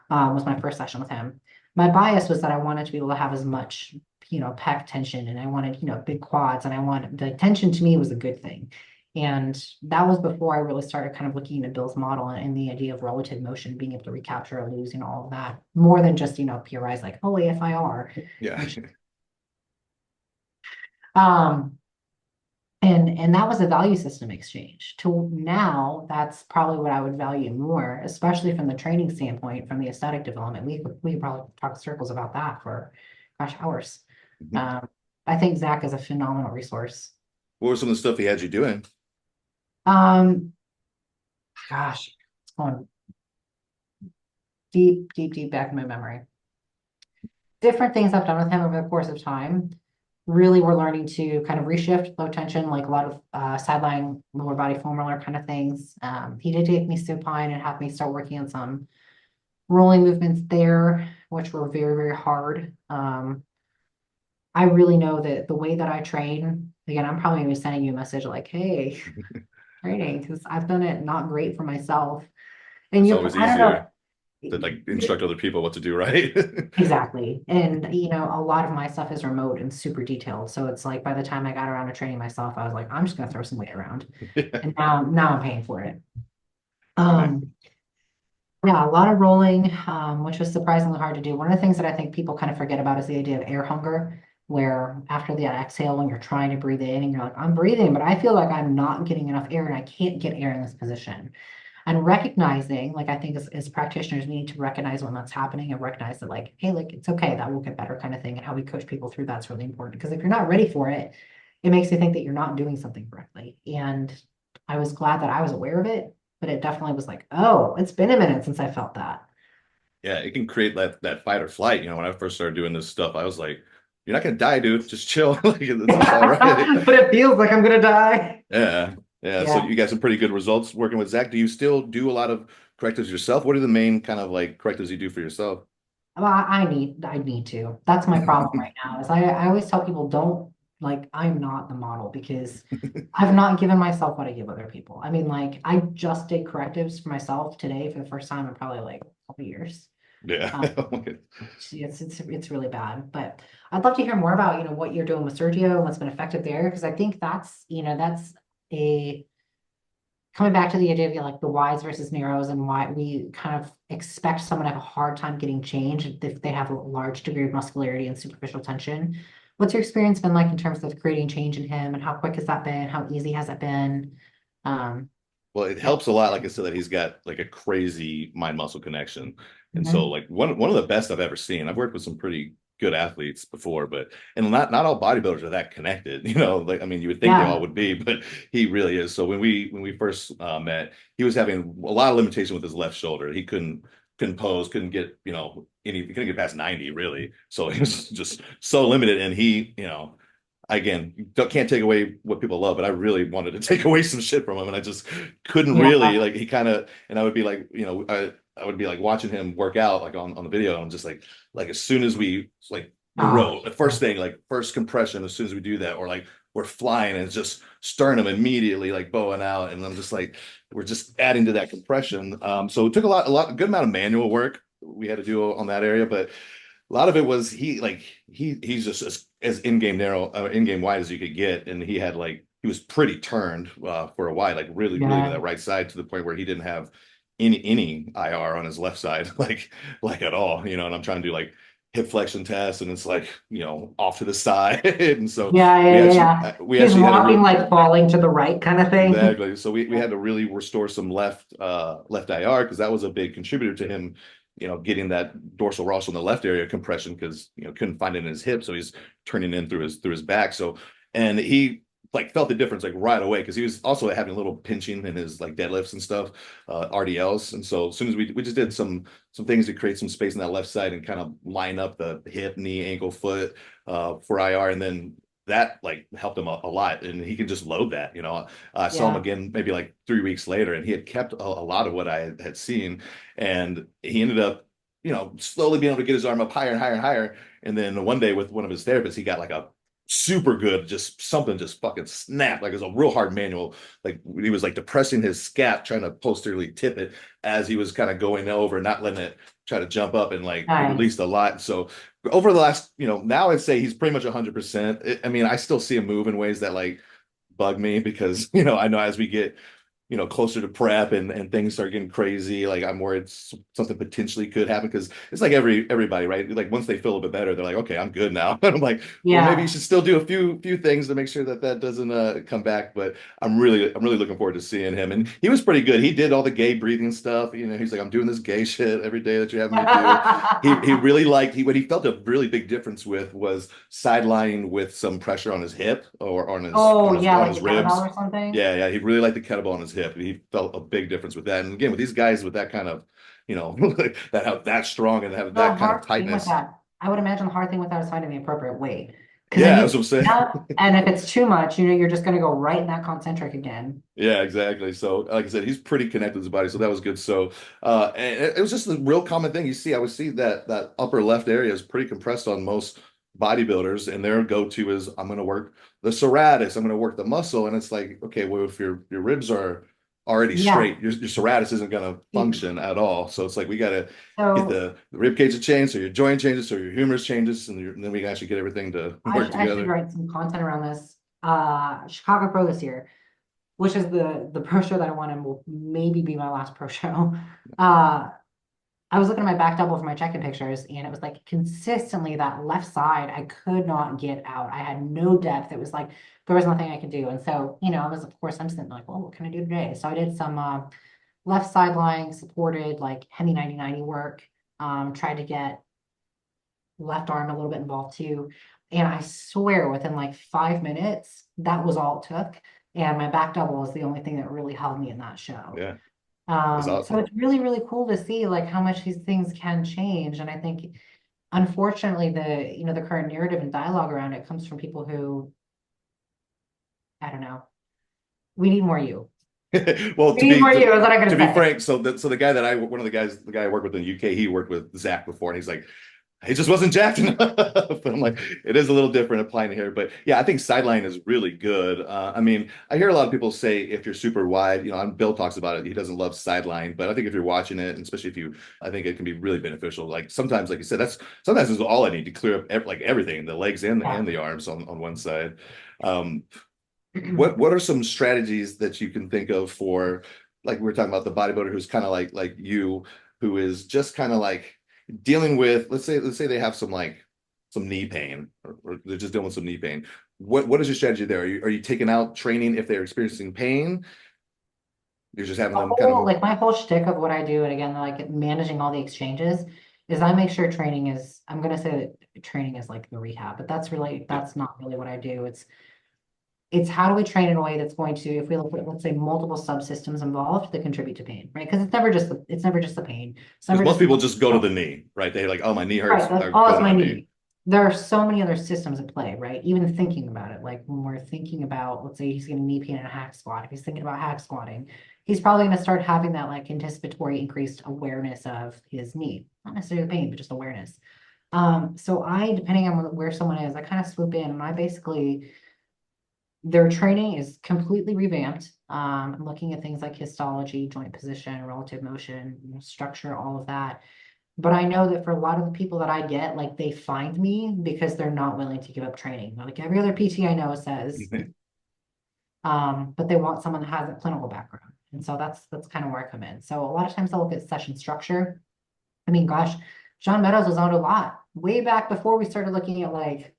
was my first session with him. My bias was that I wanted to be able to have as much, pec tension and I wanted, big quads and I wanted the tension to me was a good thing. And that was before I really started kind of looking at Bill's model and the idea of relative motion, being able to recapture or lose, all of that more than just, PRIs like, oh, AFIR, Yeah. which, um, And that was a value system exchange. To now, that's probably what I would value more, especially from the training standpoint, from the aesthetic development. We could probably talk circles about that for, gosh, hours. Mhm. Um, I think Zach is a phenomenal resource. What was some of the stuff he had you doing? Um, gosh, it's going deep, deep, deep back in my memory. Different things I've done with him over the course of time. Really, we're learning to kind of reshift low tension, like a lot of sideline lower body foam roller kind of things. He did take me supine and have me start working on some rolling movements there, which were very, very hard. I really know that the way that I train, again, I'm probably gonna be sending you a message like, hey, training, because I've done it not great for myself. And It's you, always I don't know. easier to like instruct other people what to do, right? Exactly. And, a lot of my stuff is remote and super detailed. So it's like by the time I got around to training myself, I was like, I'm just gonna throw some weight around. Yeah. And now I'm paying for it. Right. Um, yeah, a lot of rolling, which was surprisingly hard to do. One of the things that I think people kind of forget about is the idea of air hunger, where after the exhale, when you're trying to breathe in and you're like, I'm breathing, but I feel like I'm not getting enough air and I can't get air in this position. And recognizing, like I think as practitioners, we need to recognize when that's happening and recognize that like, hey, like it's okay, that will get better kind of thing. And how we coach people through that's really important. Because if you're not ready for it, it makes you think that you're not doing something correctly. And I was glad that I was aware of it, but it definitely was like, oh, it's been a minute since I felt that. Yeah, it can create that fight or flight. When I first started doing this stuff, I was like, "You're not gonna die, dude. Just chill. Like it's all right." But it feels like I'm gonna die. Yeah, yeah. So Yeah. you got some pretty good results working with Zach. Do you still do a lot of correctives yourself? What are the main kind of like correctives you do for yourself? Well, I need to. That's my problem right now is I always tell people don't like I'm not the model because I've not given myself what I give other people. I mean, like I just did correctives for myself today for the first time in probably like a couple years. Yeah. Um, it's really bad, but I'd love to hear more about, what you're doing with Sergio and what's been effective there, because I think that's a coming back to the idea of like the wides versus narrows and why we kind of expect someone to have a hard time getting change if they have a large degree of muscularity and superficial tension. What's your experience been like in terms of creating change in him and how quick has that been? How easy has it been? Um, Well, it yeah. helps a lot, like I said, that he's got like a crazy mind muscle connection. And so Mhm. like one of the best I've ever seen. I've worked with some pretty good athletes before, but and not all bodybuilders are that connected, like I mean you would think they all Yeah. would be, but he really is. So when we first met, he was having a lot of limitation with his left shoulder. He couldn't pose, couldn't get, he couldn't get past 90 really. So he was just so limited and he, again, can't take away what people love, but I really wanted to take away some shit from him, and I just couldn't Yeah. really like. He kind of, and I would be like, I would be like watching him work out like on the video, and I'm just like as soon as we like the Oh, row, the first thing, like first compression, as soon as we do that, or like we're flying and it's just sternum immediately like bowing out, and I'm just like we're just adding to that compression. So it took a good amount of manual work we had to do on that area, but a lot of it was he's just as in-game narrow, in-game wide as you could get, and he was pretty turned for a wide, like really with yeah. that right side to the point where he didn't have any IR on his left side, like at all, And I'm trying to do like hip flexion tests, and it's like off to the side, and so Yeah, yeah, we yeah, actually yeah. we He's actually had to walking like falling to the right kind of thing. exactly. So we had to really restore some left IR because that was a big contributor to him, getting that dorsal rostral in the left area compression because couldn't find it in his hip, so he's turning in through his back. So and he like felt the difference like right away because he was also having a little pinching in his like deadlifts and stuff, RDLs. And so as soon as we just did some things to create some space on that left side and kind of line up the hip, knee, ankle, foot for IR, and then that like helped him a lot and he can just load that. I saw him Yeah. again maybe like 3 weeks later and he had kept a lot of what I had seen, and he ended up slowly being able to get his arm up higher and higher and higher. And then one day with one of his therapists he got like a super good, just something just fucking snapped, like it was a real hard manual, like he was like depressing his scap trying to posteriorly tip it as he was kind of going over, not letting it try to jump up, and like it Nice. released a lot. So over the last, now I'd say he's pretty much 100%. I mean, I still see him move in ways that like bug me because, I know as we get, closer to prep and things start getting crazy, like I'm worried something potentially could happen because it's like everybody, right? Like once they feel a bit better, they're like, okay, I'm good now. And I'm like, well, maybe you Yeah. should still do a few things to make sure that that doesn't come back. But I'm really looking forward to seeing him. And he was pretty good. He did all the gay breathing stuff. He's like, I'm doing this gay shit every day that you have me to do. He really liked what he felt a really big difference with was sidelining with some pressure on his hip or on his Oh on his yeah, on like his the kettlebell ribs. or something. Yeah, he really liked the kettlebell on his hip. He felt a big difference with that. And again, with these guys with that kind of, that have that strong and have The that kind of hard thing with tightness. that, I would imagine the hard thing with that is finding the appropriate weight. Because then Yeah, you that's what I'm saying. enough, and if it's too much, you're just going to go right in that concentric again. Yeah, exactly. So, like I said, he's pretty connected to his body, so that was good. So, and it was just a real common thing you see. I would see that upper left area is pretty compressed on most bodybuilders, and their go-to is I'm going to work the serratus, I'm going to work the muscle, and it's like, okay, well, if your ribs are already Yeah. straight, your serratus isn't going to You- function at all. So it's like we got to get So the rib cage to change, so your joint changes, so your humerus changes, and then we can actually get everything to work I should together. write some content around this. Chicago Pro this year, which is the pro show that I want and will maybe be my last pro show. Uh, I was looking at my back double for my check-in pictures, and it was like consistently that left side I could not get out. I had no depth. It was like there was nothing I could do. And so, I was of course I'm sitting like, well, what can I do today? So I did some left side lying supported like hemi 90-90 work. Tried to get left arm a little bit involved too. And I swear within like 5 minutes, that was all it took. And my back double is the only thing that really held me in that show. Yeah, it's So awesome. it's really, really cool to see like how much these things can change. And I think unfortunately the current narrative and dialogue around it comes from people who, I don't know, we need more you. Well, We need more you, is what I'm to gonna be say. frank, so the guy that I one of the guys the guy I work with in the UK, he worked with Zach before, and he's like, he just wasn't jacked enough. But I'm like, it is a little different applying here. But yeah, I think sideline is really good. I mean, I hear a lot of people say if you're super wide, Bill talks about it. He doesn't love sideline, but I think if you're watching it, and especially if you, I think it can be really beneficial. Like sometimes, like you said, sometimes is all I need to clear up like everything, the legs Yeah. and the arms on one side. Um, what are some strategies that you can think of for like we were talking about the bodybuilder who's kind of like you, who is just kind of like dealing with let's say they have some knee pain or they're just dealing with some knee pain. What is your strategy there? Are you taking out training if they're experiencing pain? You're just having The them kind whole, of like my whole shtick of what I do, and again, like managing all the exchanges, is I make sure training is, I'm gonna say that training is like the rehab, but yeah. that's not really what I do. It's how do we train in a way that's going to, if we look at, let's say, multiple subsystems involved that contribute to pain, right? Because it's never just the pain. It's Because never most just the people muscle. just go to the knee, right? They're like, oh, my knee Right, hurts. that's I all go it's to my my knee. knee. There are so many other systems at play, right? Even thinking about it, like when we're thinking about, let's say he's getting knee pain in a hack squat. If he's thinking about hack squatting, he's probably going to start having that like anticipatory increased awareness of his knee, not necessarily pain, but just awareness. So depending on where someone is, I kind of swoop in and I basically, their training is completely revamped. I'm looking at things like histology, joint position, relative motion, structure, all of that. But I know that for a lot of the people that I get, like they find me because they're not willing to give up training. Like every other PT I know says, but they want someone that has a clinical background. And so that's kind of where I come in. So a lot of times I'll look at session structure. I mean, gosh, John Meadows was on a lot way back before we started looking at like,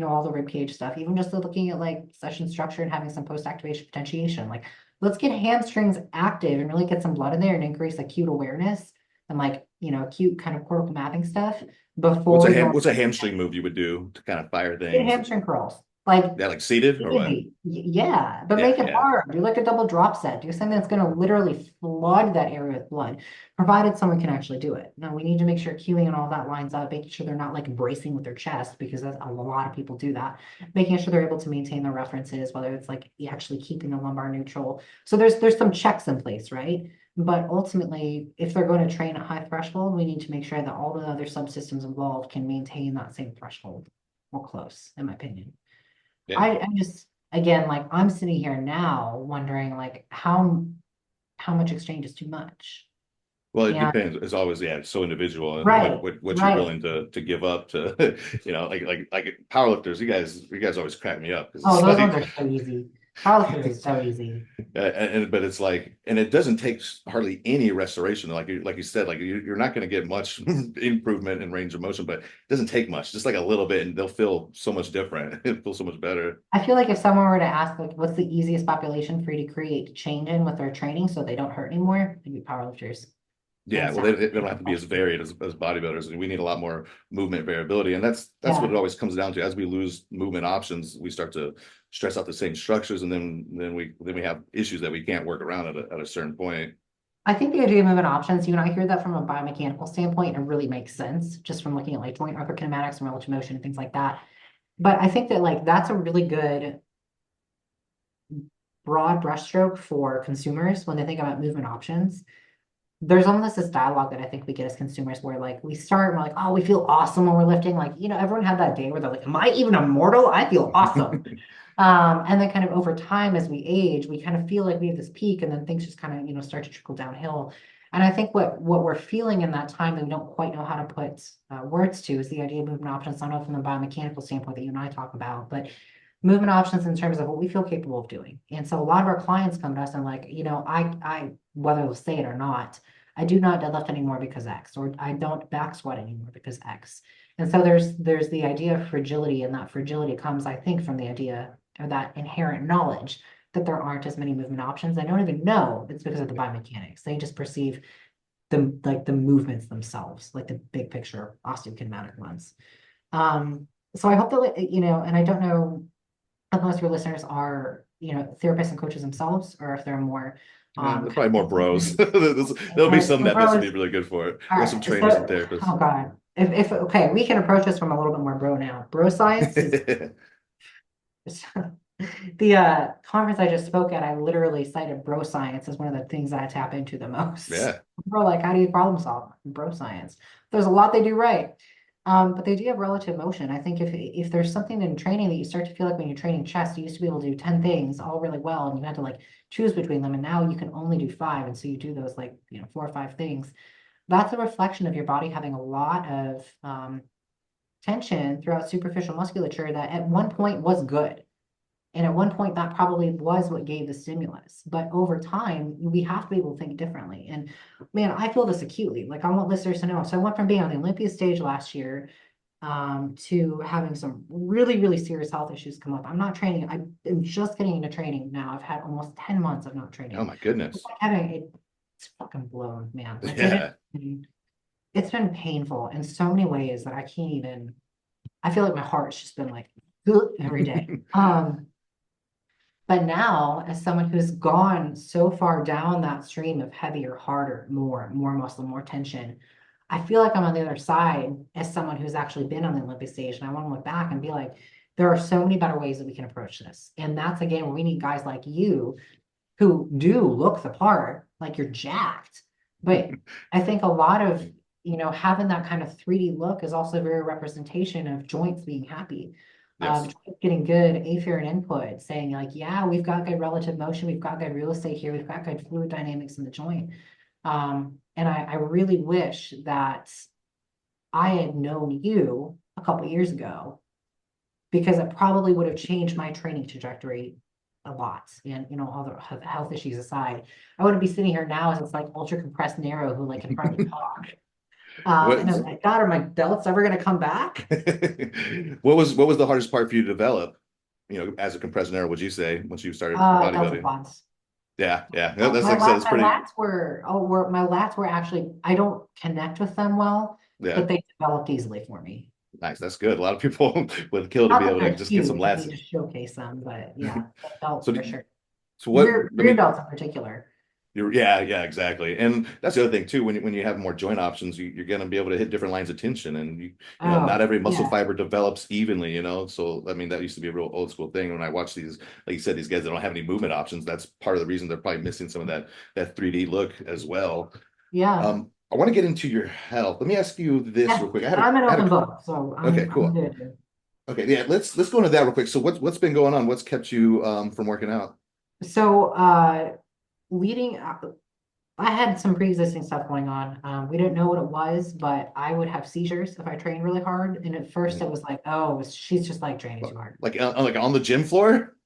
all the rib cage stuff, even just looking at like session structure and having some post-activation potentiation. Like, let's get hamstrings active and really get some blood in there and increase acute awareness and like, acute kind of cortical mapping stuff before we go What's a hamstring move you would do to kind of fire get things? hamstring curls. Like Yeah, like seated or what? easy. Yeah, but Yeah, make it yeah. hard. Do like a double drop set. Do something that's going to literally flood that area with blood, provided someone can actually do it. Now we need to make sure queuing and all that lines up, making sure they're not like bracing with their chest because that's, a lot of people do that. Making sure they're able to maintain their references, whether it's like actually keeping the lumbar neutral. So there's some checks in place, right? But ultimately, if they're going to train at high threshold, we need to make sure that all the other subsystems involved can maintain that same threshold or close, in my opinion. Yeah. I just, again, like I'm sitting here now wondering like how much exchange is too much. Well, it And depends. It's always, yeah, it's so individual and right, what you're right. willing to give up to, like powerlifters. You guys always crack me up because Oh, it's those ones like are so easy. Powerlifting is so easy. But it's like, and it doesn't take hardly any restoration. Like you said, like you're not going to get much improvement in range of motion, but it doesn't take much, just like a little bit, and they'll feel so much different. It feels so much better. I feel like if someone were to ask, like, what's the easiest population for you to create change in with their training so they don't hurt anymore, it'd be powerlifters. Yeah, Hands well, down. they don't have to be as varied as bodybuilders, and we need a lot more movement variability, and that's what Yeah. it always comes down to. As we lose movement options, we start to stress out the same structures, and then we have issues that we can't work around at a certain point. I think the idea of movement options, you and I hear that from a biomechanical standpoint, and it really makes sense just from looking at like joint arthrokinematics and relative motion and things like that. But I think that like that's a really good broad brushstroke for consumers when they think about movement options. There's almost this dialogue that I think we get as consumers where like we start and we're like, oh, we feel awesome when we're lifting. Like, everyone had that day where they're like, am I even immortal? I feel awesome. And then kind of over time as we age, we kind of feel like we have this peak and then things just kind of, start to trickle downhill. And I think what we're feeling in that time that we don't quite know how to put words to is the idea of movement options. I don't know from the biomechanical standpoint that you and I talk about, but movement options in terms of what we feel capable of doing. And so a lot of our clients come to us and like, whether they'll say it or not, I do not deadlift anymore because X, or I don't back squat anymore because X. And so there's the idea of fragility, and that fragility comes, I think, from the idea or that inherent knowledge that there aren't as many movement options. They don't even know it's because of the biomechanics. They just perceive the movements themselves, like the big picture osteokinematic ones. So I hope that, and I don't know if most of your listeners are, therapists and coaches themselves, or if they're more Yeah, they're probably more bros. There'll be some that this will be really good for it. all We got some right. trainers and So, therapists. oh God, if okay, we can approach this from a little bit more bro now. Bro science is the conference I just spoke at. I literally cited bro science as one of the things that I tap into the most. Yeah. Bro, like, how do you problem solve? Bro science. There's a lot they do right. But the idea of relative motion, I think if there's something in training that you start to feel like when you're training chest, you used to be able to do 10 things all really well, and you had to like choose between them, and now you can only do 5, and so you do those like 4 or 5 things. That's a reflection of your body having a lot of tension throughout superficial musculature that at one point was good. And at one point, that probably was what gave the stimulus. But over time, we have to be able to think differently. And man, I feel this acutely. Like I want listeners to know. So I went from being on the Olympia stage last year to having some really, really serious health issues come up. I'm not training. I am just getting into training now. I've had almost 10 months of not Oh training. my It's goodness. like having it's fucking blown, man. Like Yeah. it's been painful in so many ways that I can't even. I feel like my heart's just been like every day. But now, as someone who's gone so far down that stream of heavier, harder, more muscle, more tension, I feel like I'm on the other side as someone who's actually been on the Olympic stage. And I want to look back and be like, there are so many better ways that we can approach this. And that's again where we need guys like you who do look the part, like you're jacked. But I think a lot of, having that kind of 3D look is also very representation of joints being happy, Yes. getting good afferent input, saying like, yeah, we've got good relative motion, we've got good real estate here, we've got good fluid dynamics in the joint. And I really wish that I had known you a couple years ago, because it probably would have changed my training trajectory a lot. And all the health issues aside, I wouldn't be sitting here now as it's like ultra compressed narrow who like can hardly talk. What And I'm like, God, are my delts ever gonna come back? what was the hardest part for you to develop, as a compressed narrow, would you say, once you started Delta bodybuilding? quads. Yeah, yeah. That's My like I said, lat it's my pretty, lats were actually, I don't connect with them well, yeah, but they developed easily for me. nice. That's good. A lot of people would kill to Not be that able to they're just get some huge, I lats need to in. showcase them, but yeah, delts So, for sure. so what, I Rear mean, delts in particular. yeah, yeah, exactly. And that's the other thing too, when you have more joint options, you're going to be able to hit different lines of tension, and not Oh, every muscle yeah. fiber develops evenly. So, I mean, that used to be a real old school thing. When I watch these, like you said, these guys that don't have any movement options, that's part of the reason they're probably missing some of that 3D look as well. Yeah. I want to get into your health. Let me ask you this Yeah. real quick. I'm an open book, so Okay, I'm cool. good. Okay, yeah, let's go into that real quick. So what's been going on? What's kept you from working out? So leading up, I had some pre-existing stuff going on. We didn't know what it was, but I would have seizures if I trained really hard. And at first it was like, oh, she's just like training too hard. Like on the gym floor?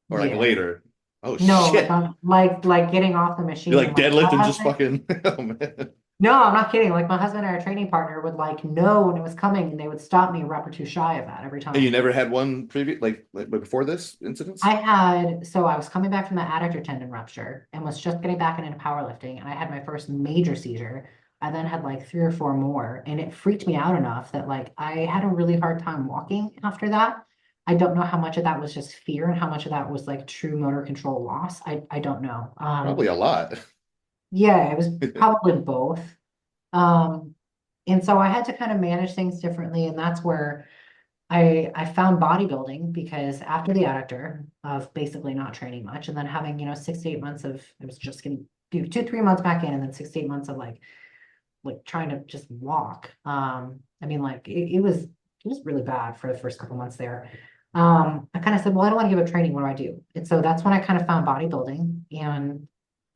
or like Yeah. later? Oh No, shit. like getting off the You're machine. like Like my deadlifting, just husband, fucking. Oh man. no, I'm not kidding. Like my husband and our training partner would like know when it was coming and they would stop me a rep or two shy of that every And you time. never had one previous, like before this incidents? So I was coming back from the adductor tendon rupture and was just getting back into powerlifting, and I had my first major seizure. I then had like three or four more, and it freaked me out enough that like I had a really hard time walking after that. I don't know how much of that was just fear and how much of that was like true motor control loss. I don't know. Probably a lot. Yeah, it was probably both. Um, and so I had to kind of manage things differently, and that's where I found bodybuilding because after the adductor of basically not training much and then having, 6 to 8 months of I was just gonna do 2, 3 months back in and then 6 to 8 months of like trying to just walk. I mean like it was really bad for the first couple months there. I kind of said, well, I don't want to give up training. What do I do? And so that's when I kind of found bodybuilding and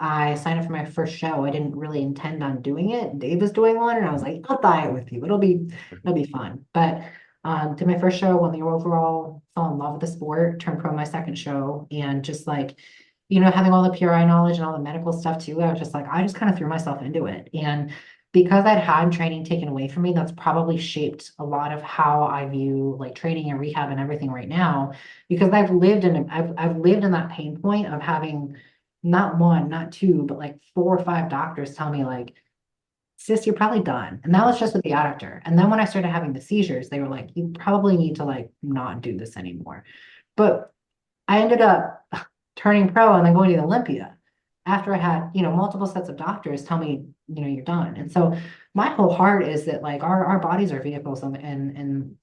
I signed up for my first show. I didn't really intend on doing it. Dave was doing one, and I was like, I'll diet with you. It'll be fun. But did my first show, won the overall, fell in love with the sport, turned pro my second show, and just like, having all the PRI knowledge and all the medical stuff too, I was just like, I just kind of threw myself into it. And because I'd had training taken away from me, that's probably shaped a lot of how I view like training and rehab and everything right now. Because I've lived in that pain point of having not one, not two, but like 4 or 5 doctors tell me like, sis, you're probably done. And that was just with the adductor. And then when I started having the seizures, they were like, you probably need to like not do this anymore. But I ended up turning pro and then going to the Olympia after I had, multiple sets of doctors tell me, you're done. And so my whole heart is that like our bodies are vehicles and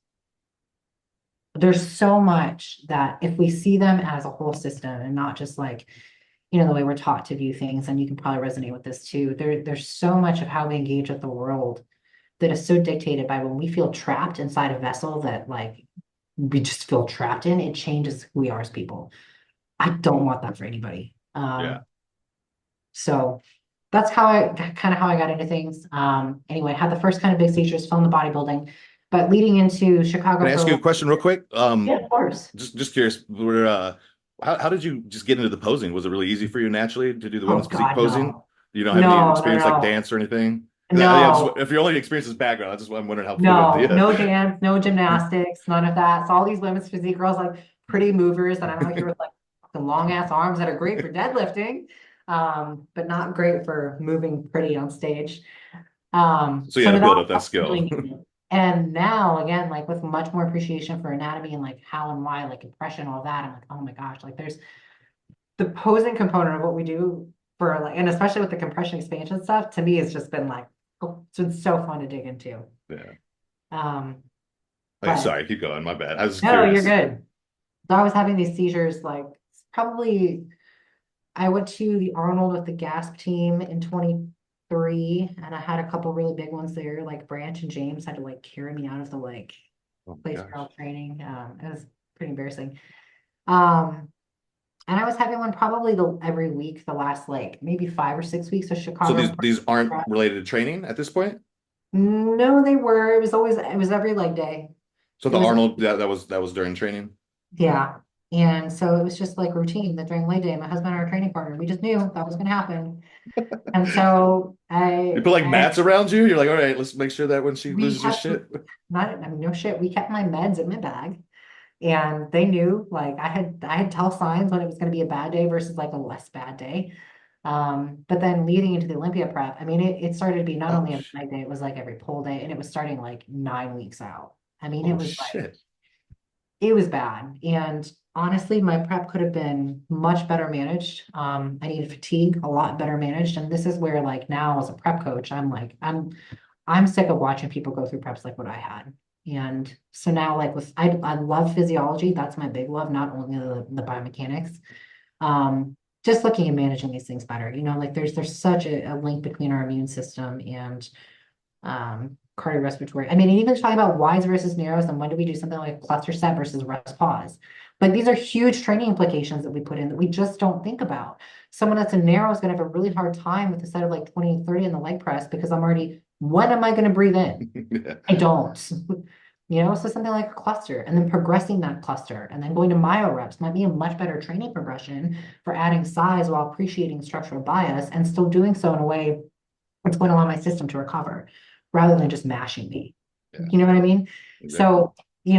there's so much that if we see them as a whole system and not just like the way we're taught to view things, and you can probably resonate with this too. There's so much of how we engage with the world that is so dictated by when we feel trapped inside a vessel that like we just feel trapped in, it changes who we are as people. I don't want that for anybody. Yeah. So that's how I got into things. Anyway, had the first kind of big seizures, fell into bodybuilding, but leading into Chicago Can I for a ask you a little question real quick? yeah, of course. Just curious, how did you just get into the posing? Was it really easy for you naturally to do the Oh women's physique God, posing? no. You don't have any No, no, experience like no. dance or anything? Yeah, No. if your only experience is background, that's just why I'm wondering how fluid No, the no dance, no gymnastics, none of that. So all these women's physique girls, like pretty movers that I'm out here with like the long ass arms that are great for deadlifting, but not great for moving pretty on stage. so you So had no, to that build was up that really skill. new. And now again, like with much more appreciation for anatomy and like how and why, like compression, all that, I'm like, oh my gosh, like there's the posing component of what we do for like, and especially with the compression expansion stuff, to me, it's just been like, oh, it's been so fun to dig into. Yeah. Um, Okay, but sorry, keep going. My bad. I was just no, you're curious. good. So I was having these seizures like probably I went to the Arnold with the Gasp team in 23 and I had a couple really big ones there. Like Branch and James had to like carry me out of the like Oh my place for gosh. all training. It was pretty embarrassing. Um, and I was having one probably every week, the last like maybe 5 or 6 weeks of So Chicago. these aren't related to training at this point? No, they were. It was every leg day. So It the was Arnold that was during training? Yeah. And so it was just like routine that during leg day, my husband and our training partner, we just knew that was going to happen. And so You put like mats around you? You're like, all right, let's make sure that when she we loses her kept, shit. I mean, no shit, we kept my meds in my bag and they knew like I had tell signs when it was going to be a bad day versus like a less bad day. But then leading into the Olympia prep, I mean, it started to be not Oh, only every leg day, it was like every pull day and it was starting like 9 weeks out. I mean, it oh was like, shit. it was bad. And honestly, my prep could have been much better managed. I needed fatigue a lot better managed. And this is where like now as a prep coach, I'm like, I'm sick of watching people go through preps like what I had. And so now like I love physiology. That's my big love, not only the biomechanics. Just looking and managing these things better. Like there's such a link between our immune system and cardiorespiratory. I mean, and even talking about wides versus narrows, and when do we do something like cluster set versus rest pause? Like these are huge training implications that we put in that we just don't think about. Someone that's a narrow is going to have a really hard time with a set of like 20 and 30 in the leg press because when am I going to breathe in? Yeah. I don't. So something like a cluster and then progressing that cluster and then going to myo reps might be a much better training progression for adding size while appreciating structural bias and still doing so in a way that's going to allow my system to recover rather than just mashing me. Yeah, You know what I mean? exactly. So,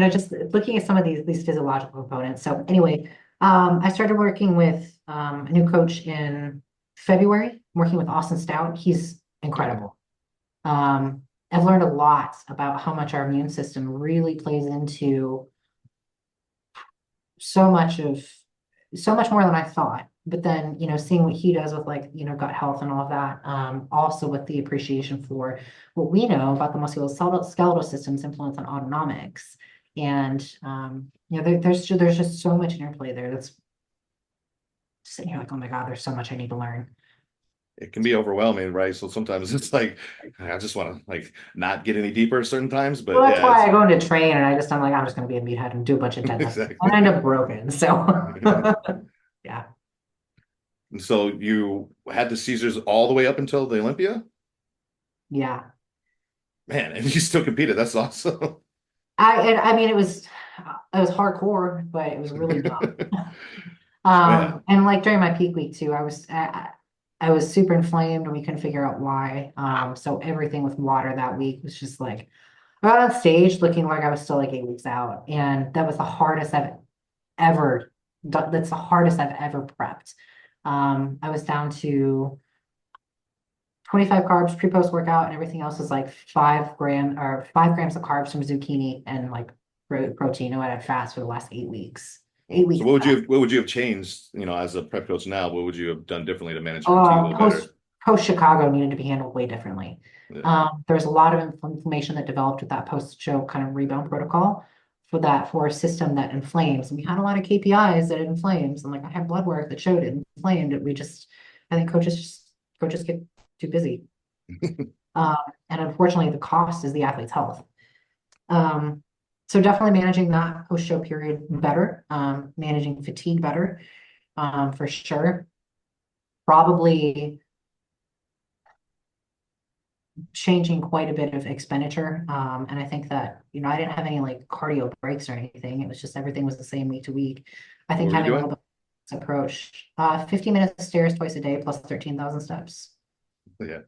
just looking at some of these physiological components. So anyway, I started working with a new coach in February, working with Austin Stout. He's Okay. incredible. Um, I've learned a lot about how much our immune system really plays into so much of so much more than I thought. But then, seeing what he does with like, gut health and all of that, also with the appreciation for what we know about the musculoskeletal system's influence on autonomics. And there's just so much interplay there that's sitting here like, oh my God, there's so much I need to learn. It can be overwhelming, right? So sometimes it's like I just want to like not get any deeper certain times, Well, but that's yeah, why it's I go into train and I'm like, I'm just gonna be a meathead and do a bunch of deadlifts. And I exactly. end up broken. So yeah. And so you had the Caesars all the way up until the Olympia? Yeah. Man, and you still competed. That's awesome. I mean it was hardcore, but it was really fun. Man, And like during my peak week too, I was super inflamed and we couldn't figure out why. So everything with water that week was just like I got on stage looking like I was still like 8 weeks out. And that was the hardest I've ever done. That's the hardest I've ever prepped. I was down to 25 carbs pre-post workout and everything else was like 5 grams of carbs from zucchini and like protein. I had fast for the last 8 weeks. Eight well, so weeks of fast. what would you have changed, as a prep coach now? What would you have done differently to manage your fatigue a Uh, little post better? post Chicago needed to be handled way differently. Yeah. There's a lot of inflammation that developed with that post-show kind of rebound protocol for a system that inflames. And we had a lot of KPIs that it inflames, and like I had blood work that showed it inflamed. I think coaches get too busy. Um, and unfortunately, the cost is the athlete's health. Um, so definitely managing that post-show period better, managing fatigue better, for sure. Probably changing quite a bit of expenditure. And I think that, I didn't have any like cardio breaks or anything. It was just everything was the same week to week. I What think were you having a little doing? bit of approach, 50 minutes of stairs twice a day plus 13,000 steps. Yeah.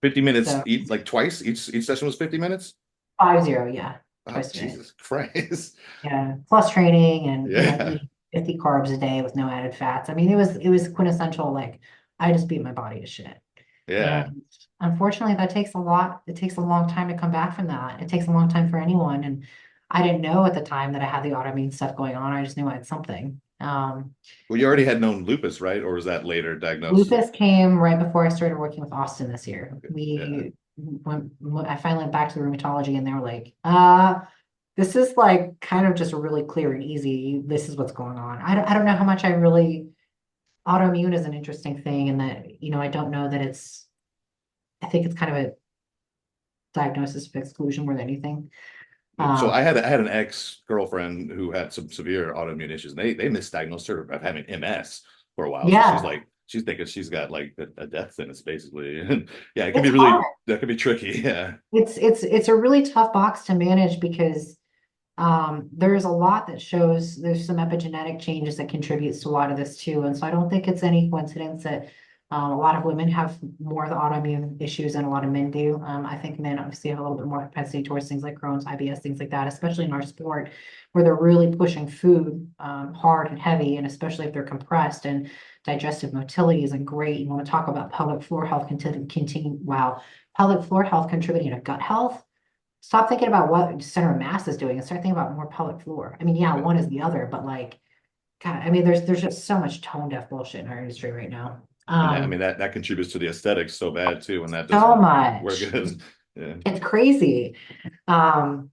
50 minutes So each, like twice. Each session was 50 minutes. 50, yeah, Oh, twice a day. Jesus Christ. Yeah, plus training and Yeah. eating 50 carbs a day with no added fats. I mean, it was quintessential, like I just beat my body to shit. Yeah. And unfortunately, that takes a lot. It takes a long time to come back from that. It takes a long time for anyone. And I didn't know at the time that I had the autoimmune stuff going on. I just knew I had something. Well, you already had known lupus, right? Or was that later diagnosed? Lupus came right before I started working with Austin this year. Okay. Yeah. When I finally went back to the rheumatology and they were like, this is like kind of just really clear and easy. This is what's going on. I don't know how much I really autoimmune is an interesting thing and that, I don't know that I think it's kind of a diagnosis of exclusion more than anything. So Um, I had an ex-girlfriend who had some severe autoimmune issues, and they misdiagnosed her of having MS for a while. So yeah, she's thinking she's got like a death sentence basically. And yeah, it can it's be hard. really that can be tricky. Yeah. It's a really tough box to manage because there's a lot that shows there's some epigenetic changes that contributes to a lot of this too. And so I don't think it's any coincidence that a lot of women have more of the autoimmune issues than a lot of men do. I think men obviously have a little bit more propensity towards things like Crohn's, IBS, things like that, especially in our sport where they're really pushing food hard and heavy, and especially if they're compressed and digestive motility isn't great. You want to talk about pelvic floor health continue. Wow, pelvic floor health contributing to gut health. Stop thinking about what center of mass is doing and start thinking about more pelvic floor. I mean, yeah, one is the other, but like, God, I mean, there's just so much tone deaf bullshit in our industry right now. And that, I mean that contributes to the aesthetics so bad too when that So doesn't work much. as yeah. It's crazy. Um,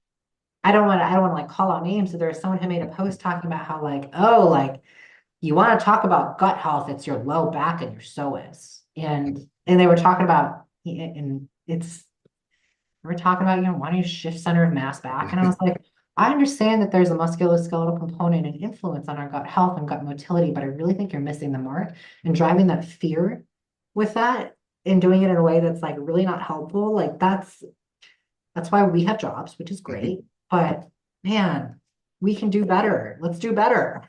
I don't want to like call out names. So there was someone who made a post talking about how like, oh, like you want to talk about gut health, it's your low back and your psoas. And they were talking about and it's we're talking about, why don't you shift center of mass back? And I was like, I understand that there's a musculoskeletal component and influence on our gut health and gut motility, but I really think you're missing the mark and driving that fear with that and doing it in a way that's like really not helpful. Like that's why we have jobs, which is great. But man, we can do better. Let's do better.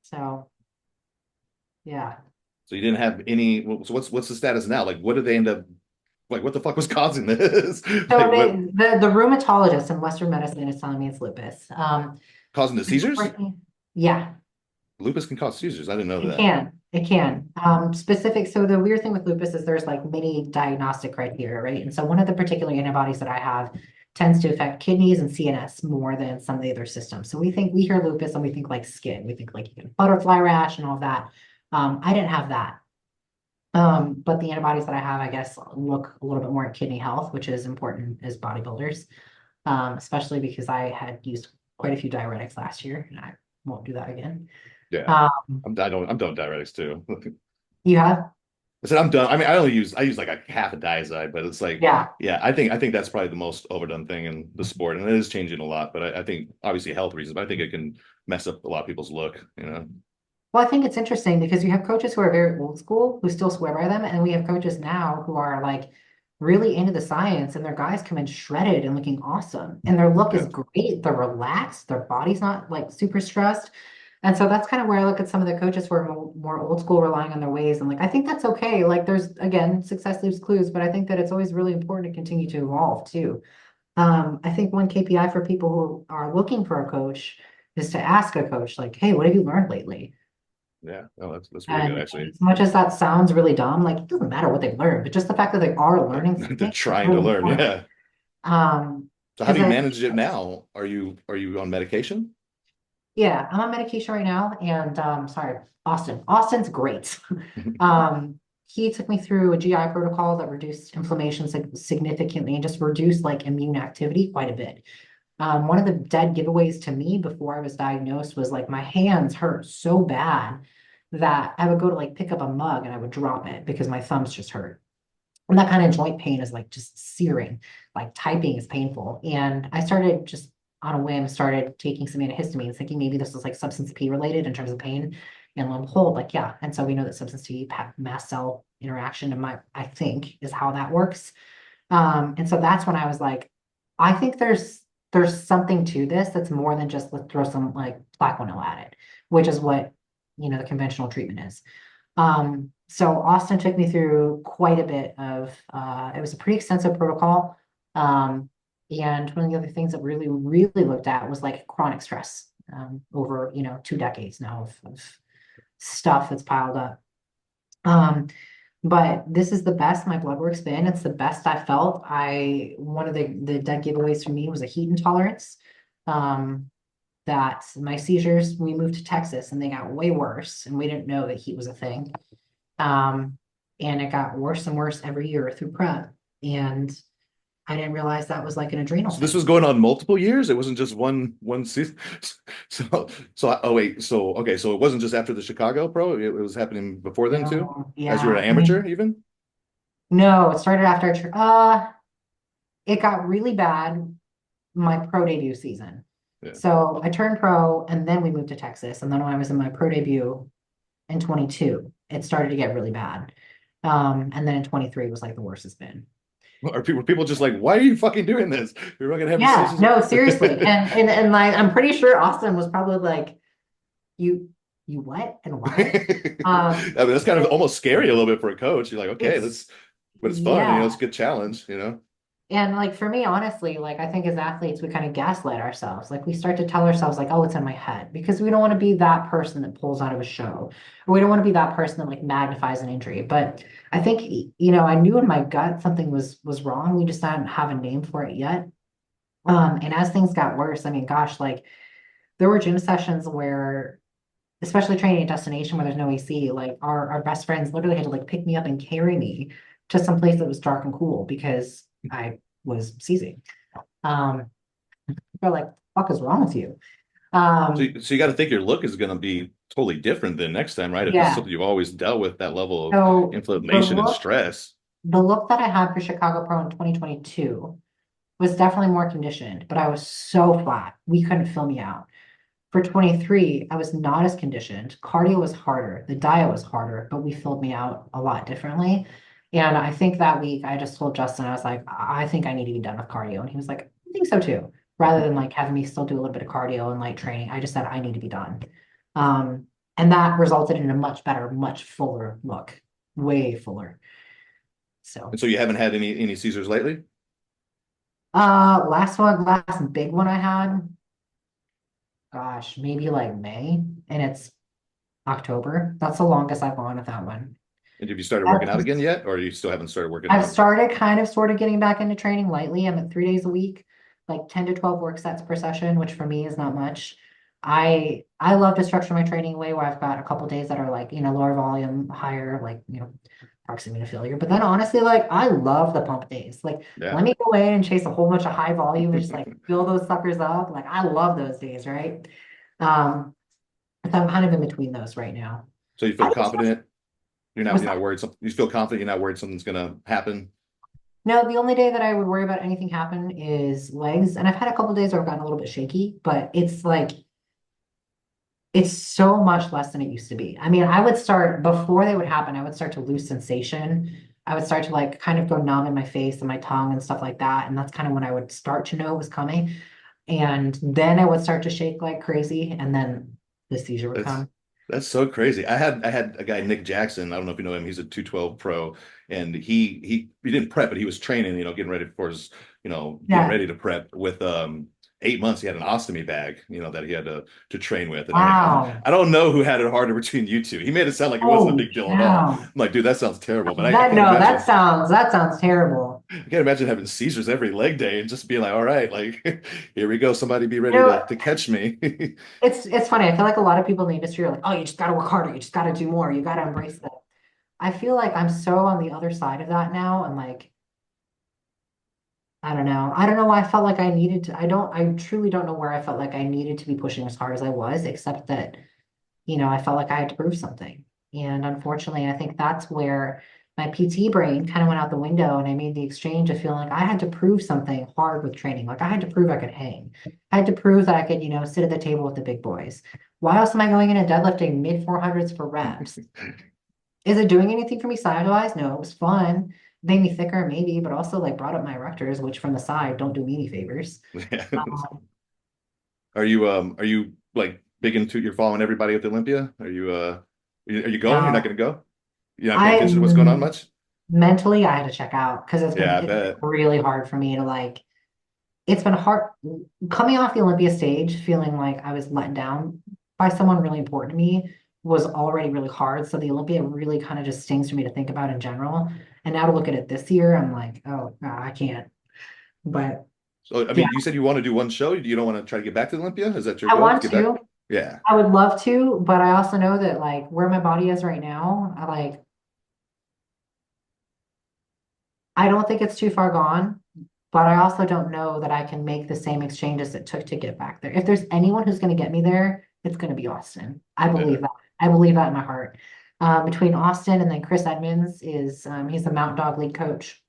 So, yeah. So you didn't have any. So what's the status now? Like, what did they end up? Like, what the fuck was causing this? So Like, what the rheumatologist in Western medicine is telling me it's lupus. causing the seizures? Yeah, Lupus can cause seizures. I didn't know it that. can. It can. Specific. So the weird thing with lupus is there's like many diagnostic criteria, right? And so one of the particular antibodies that I have tends to affect kidneys and CNS more than some of the other systems. So we hear lupus and we think like skin. We think like you get butterfly rash and all of that. I didn't have that. But the antibodies that I have, I guess, look a little bit more at kidney health, which is important as bodybuilders, especially because I had used quite a few diuretics last year, and I won't do that again. Yeah, Um, I'm done with diuretics too. you have? I said I'm done. I mean, I use like a half a diazide, but it's like, Yeah. yeah, I think that's probably the most overdone thing in the sport, and it is changing a lot. But I think obviously health reasons, but I think it can mess up a lot of people's look. You know, Well, I think it's interesting because you have coaches who are very old school who still swear by them, and we have coaches now who are like really into the science, and their guys come in shredded and looking awesome, and their look is yeah. great. They're relaxed, their body's not like super stressed. And so that's kind of where I look at some of the coaches who are more old school, relying on their ways. And like, I think that's okay. Like, there's again, success leaves clues, but I think that it's always really important to continue to evolve too. I think one KPI for people who are looking for a coach is to ask a coach, like, hey, what have you learned lately? Yeah, no, that's really good And actually. as much as that sounds really dumb, like it doesn't matter what they've learned, but just the fact that they are learning They're something is trying to really learn. important. Yeah. Um, So how because do you I, manage it now? Are you on medication? yeah, I'm on medication right now, and sorry, Austin. Austin's great. He took me through a GI protocol that reduced inflammation significantly and just reduced like immune activity quite a bit. One of the dead giveaways to me before I was diagnosed was like my hands hurt so bad that I would go to like pick up a mug and I would drop it because my thumbs just hurt. And that kind of joint pain is like just searing, like typing is painful. And I started just on a whim, started taking some antihistamines, thinking maybe this was like substance P related in terms of pain. And lo and behold, like, yeah. And so we know that substance P mast cell interaction, I think is how that works. And so that's when I was like, I think there's something to this that's more than just let's throw some like Plaquenil at it, which is what the conventional treatment is. So Austin took me through quite a bit of it was a pretty extensive protocol. And one of the other things that really looked at was like chronic stress over 2 decades now of stuff that's piled up. Um, but this is the best my blood work's been. It's the best I felt. One of the dead giveaways for me was a heat intolerance. Um, that my seizures, we moved to Texas and they got way worse, and we didn't know that heat was a thing. Um, and it got worse and worse every year through prep. And I didn't realize that was like an adrenal So this was thing. going on multiple years. It wasn't just one season. So oh wait, so okay, so it wasn't just after the Chicago Pro. It was happening before then too, No, as you were yeah. an I amateur mean, even. no, it started after, it got really bad my pro debut season. Yeah. So I turned pro and then we moved to Texas. And then when I was in my pro debut in 22, it started to get really bad. And then in 23 was like the worst it's been. Are people just like, why are you fucking doing this? You're not gonna have Yeah, seasons. no, seriously. And like I'm pretty sure Austin was probably like, you you what and why? I mean, that's kind of It, almost scary a little bit for a coach. You're like, okay, it's let's, but it's fun. It's a yeah. good challenge. And like for me, honestly, like I think as athletes, we kind of gaslight ourselves. Like we start to tell ourselves, like, oh, it's in my head, because we don't want to be that person that pulls out of a show, or we don't want to be that person that like magnifies an injury. But I think, I knew in my gut something was wrong. We just didn't have a name for it yet. And as things got worse, I mean, gosh, like there were gym sessions where, especially training at destination where there's no AC, like our best friends literally had to like pick me up and carry me to some place that was dark and cool because I was seizing. Um, they're like, fuck is wrong with you? So, Um, so you got to think your look is going to be totally different than next time, right? If this is yeah. something you've always dealt with, that level of So inflammation and stress. the look that I had for Chicago Pro in 2022 was definitely more conditioned, but I was so flat. We couldn't fill me out. For 23, I was not as conditioned. Cardio was harder. The diet was harder, but we filled me out a lot differently. And I think that week I just told Justin, I was like, I think I need to be done with cardio. And he was like, I think so too. rather than like having me still do a little bit of cardio and light training. I just said I need to be done. And that resulted in a much better, much fuller look, way fuller. So, And so you haven't had any seizures lately? last big one I had, gosh, maybe like May, and it's October. That's the longest I've gone with that one. And have you started working out again That's- yet, or you still haven't started working I've out? started kind of sort of getting back into training lightly. I'm at 3 days a week, like 10 to 12 work sets per session, which for me is not much. I love to structure my training way where I've got a couple days that are like, lower volume, higher, like, proximity to failure. But then honestly, like I love the pump days. Like Yeah. let me go in and chase a whole bunch of high volume and just like fill those suckers up. Like I love those days, right? Um, so I'm kind of in between those right now. So you feel How do you confident? what's You're not that? worried. You feel confident. You're not worried something's gonna happen. No, the only day that I would worry about anything happen is legs. And I've had a couple days where I've gotten a little bit shaky, but it's like it's so much less than it used to be. I mean, I would start before they would happen, I would start to lose sensation. I would start to like kind of go numb in my face and my tongue and stuff like that. And that's kind of when I would start to know it was coming. And then I would start to shake like crazy, and then the seizure would That's come. that's so crazy. I had a guy, Nick Jackson. I don't know if you know him. He's a 212 pro, and he didn't prep, but he was training, getting ready for his, getting Yeah. ready to prep with 8 months. He had an ostomy bag, that he had to train with. And Wow. I don't know who had it harder between you two. He made it sound like it wasn't a Holy big deal at all. I'm cow. like, dude, that sounds terrible. But I That can't no, imagine. that sounds terrible. I can't imagine having seizures every leg day and just being like, all right, like here we go. Somebody be You ready know, to catch me. it's funny. I feel like a lot of people in the industry are like, oh, you just gotta work harder, you just gotta do more, you gotta embrace that. I feel like I'm so on the other side of that now. And like, I don't know. I don't know why I felt like I needed to. I truly don't know where I felt like I needed to be pushing as hard as I was, except that, I felt like I had to prove something. And unfortunately, I think that's where my PT brain kind of went out the window, and I made the exchange of feeling like I had to prove something hard with training. Like I had to prove I could hang. I had to prove that I could, sit at the table with the big boys. Why else am I going in and deadlifting mid 400s for reps? Is it doing anything for me size-wise? No, it was fun. Made me thicker, maybe, but also like brought up my erectors, which from the side don't do me any favors. Yeah. Um, Are you like big into you're following everybody at the Olympia? Are you going? You're not now, gonna go? You're not paying I attention to what's going on much? mentally I had to check out because Yeah, I it's been bet. really hard for me to like. It's been hard coming off the Olympia stage, feeling like I was let down by someone really important to me was already really hard. So the Olympia really kind of just stings for me to think about in general. And now to look at it this year, I'm like, oh, no, I can't. But So I yeah, mean, you said you want to do one show. You don't want to try to get back to the Olympia? Is that your I goal to want get back? to. Yeah. I would love to, but I also know that like where my body is right now, I don't think it's too far gone, but I also don't know that I can make the same exchanges it took to get back there. If there's anyone who's going to get me there, it's going to be Austin. I Yeah. believe that. I believe that in my heart. Between Austin and then Chris Edmonds is he's the Mountain Dog League coach.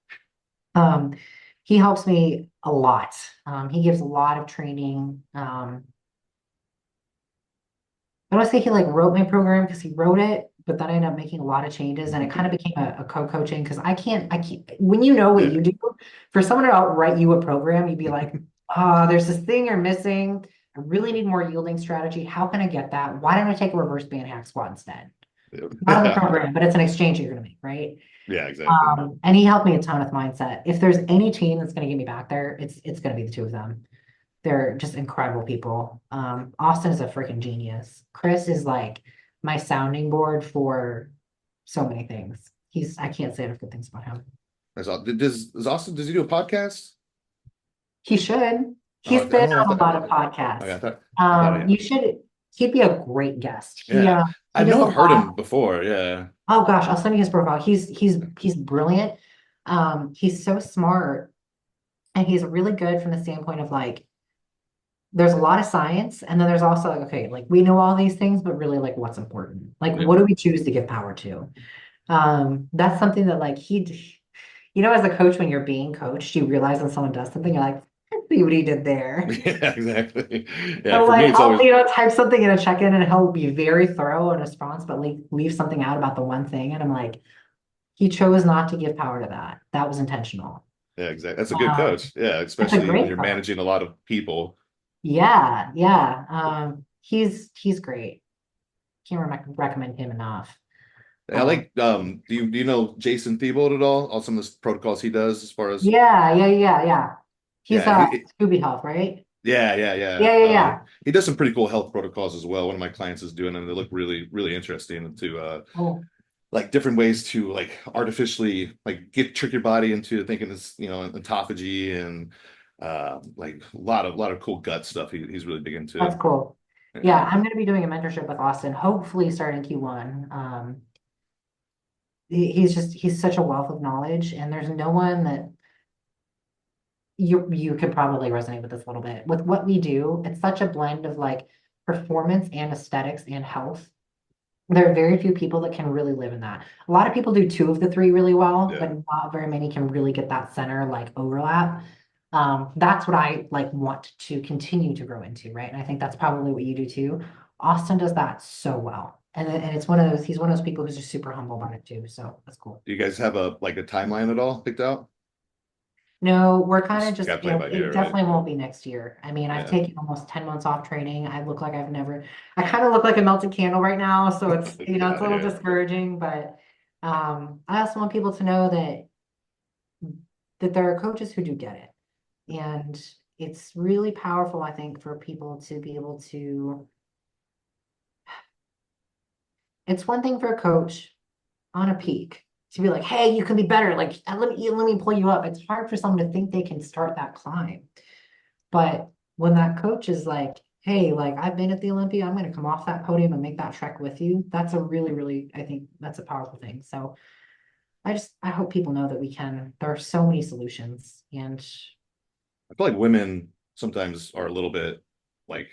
Um, he helps me a lot. He gives a lot of training. I don't say he like wrote my program because he wrote it, but then I ended up making a lot of changes and it kind of became a co-coaching because I can't, when you know what Yeah. you do, for someone to outright you a program, you'd be like, there's this thing you're missing. I really need more yielding strategy. How can I get that? Why don't I take a reverse band hack squat instead? Not in the Yeah. program, but it's an exchange you're going to make, right? Yeah, exactly. And he helped me a ton with mindset. If there's any team that's going to get me back there, it's going to be the two of them. They're just incredible people. Austin is a freaking genius. Chris is like my sounding board for so many things. I can't say enough good things about him. That's all. Does Austin, does he do a podcast? He should. Oh, He's I been don't know. on a lot of podcasts. I thought You should, he'd be a great guest. yeah. I He does know a I've heard lot. him before. Yeah. Oh gosh, I'll send you his profile. He's brilliant. He's so smart and he's really good from the standpoint of like there's a lot of science and then there's also like okay like we know all these things but really like what's important like Yeah. what do we choose to give power to that's something that like as a coach when you're being coached you realize when someone does something you're like I see what he did there Yeah, exactly. Yeah, so for me, like it's I'll always type something in a check-in and he'll be very thorough in response but like leave something out about the one thing and I'm like he chose not to give power to that was intentional Yeah, exactly. That's a good Um, coach. Yeah, it's a especially when great you're coach. managing a lot of people. Yeah, yeah. He's great. Can't recommend him enough. I Um, like do you know Jason Thebold at all? On some of the protocols he does as far as yeah. He's yeah, Scooby Health, right? yeah. Yeah. He does some pretty cool health protocols as well. One of my clients is doing them. They look really, really interesting to Oh, like different ways to like artificially like get trick your body into thinking it's autophagy and like a lot of cool gut stuff he's really big that's into. cool. Yeah, Yeah. I'm going to be doing a mentorship with Austin, hopefully starting Q1. He's such a wealth of knowledge, and there's no one that you could probably resonate with this a little bit. With what we do, it's such a blend of like performance and aesthetics and health. There are very few people that can really live in that. A lot of people do two of the three really well, but Yeah. not very many can really get that center like overlap. That's what I like want to continue to grow into, right? And I think that's probably what you do too. Austin does that so well. And it's one of those, he's one of those people who's just super humble about it too. So that's cool. Do you guys have a like a timeline at all picked out? No, we're kind of Just just, gotta play by it ear, right? definitely won't be next year. I mean, I've Yeah. taken almost 10 months off training. I look like I've never, I kind of look like a melted candle right now. So it's, Get it's out a of little here. discouraging, but I also want people to know that there are coaches who do get it. And it's really powerful, I think, for people to be able to, it's one thing for a coach on a peak to be like, hey, you can be better. Like, let me pull you up. It's hard for someone to think they can start that climb. But when that coach is like, hey, like I've been at the Olympia, I'm going to come off that podium and make that trek with you. That's a really, really, I think that's a powerful thing. So I hope people know that we can, there are so many solutions and I feel like women sometimes are a little bit like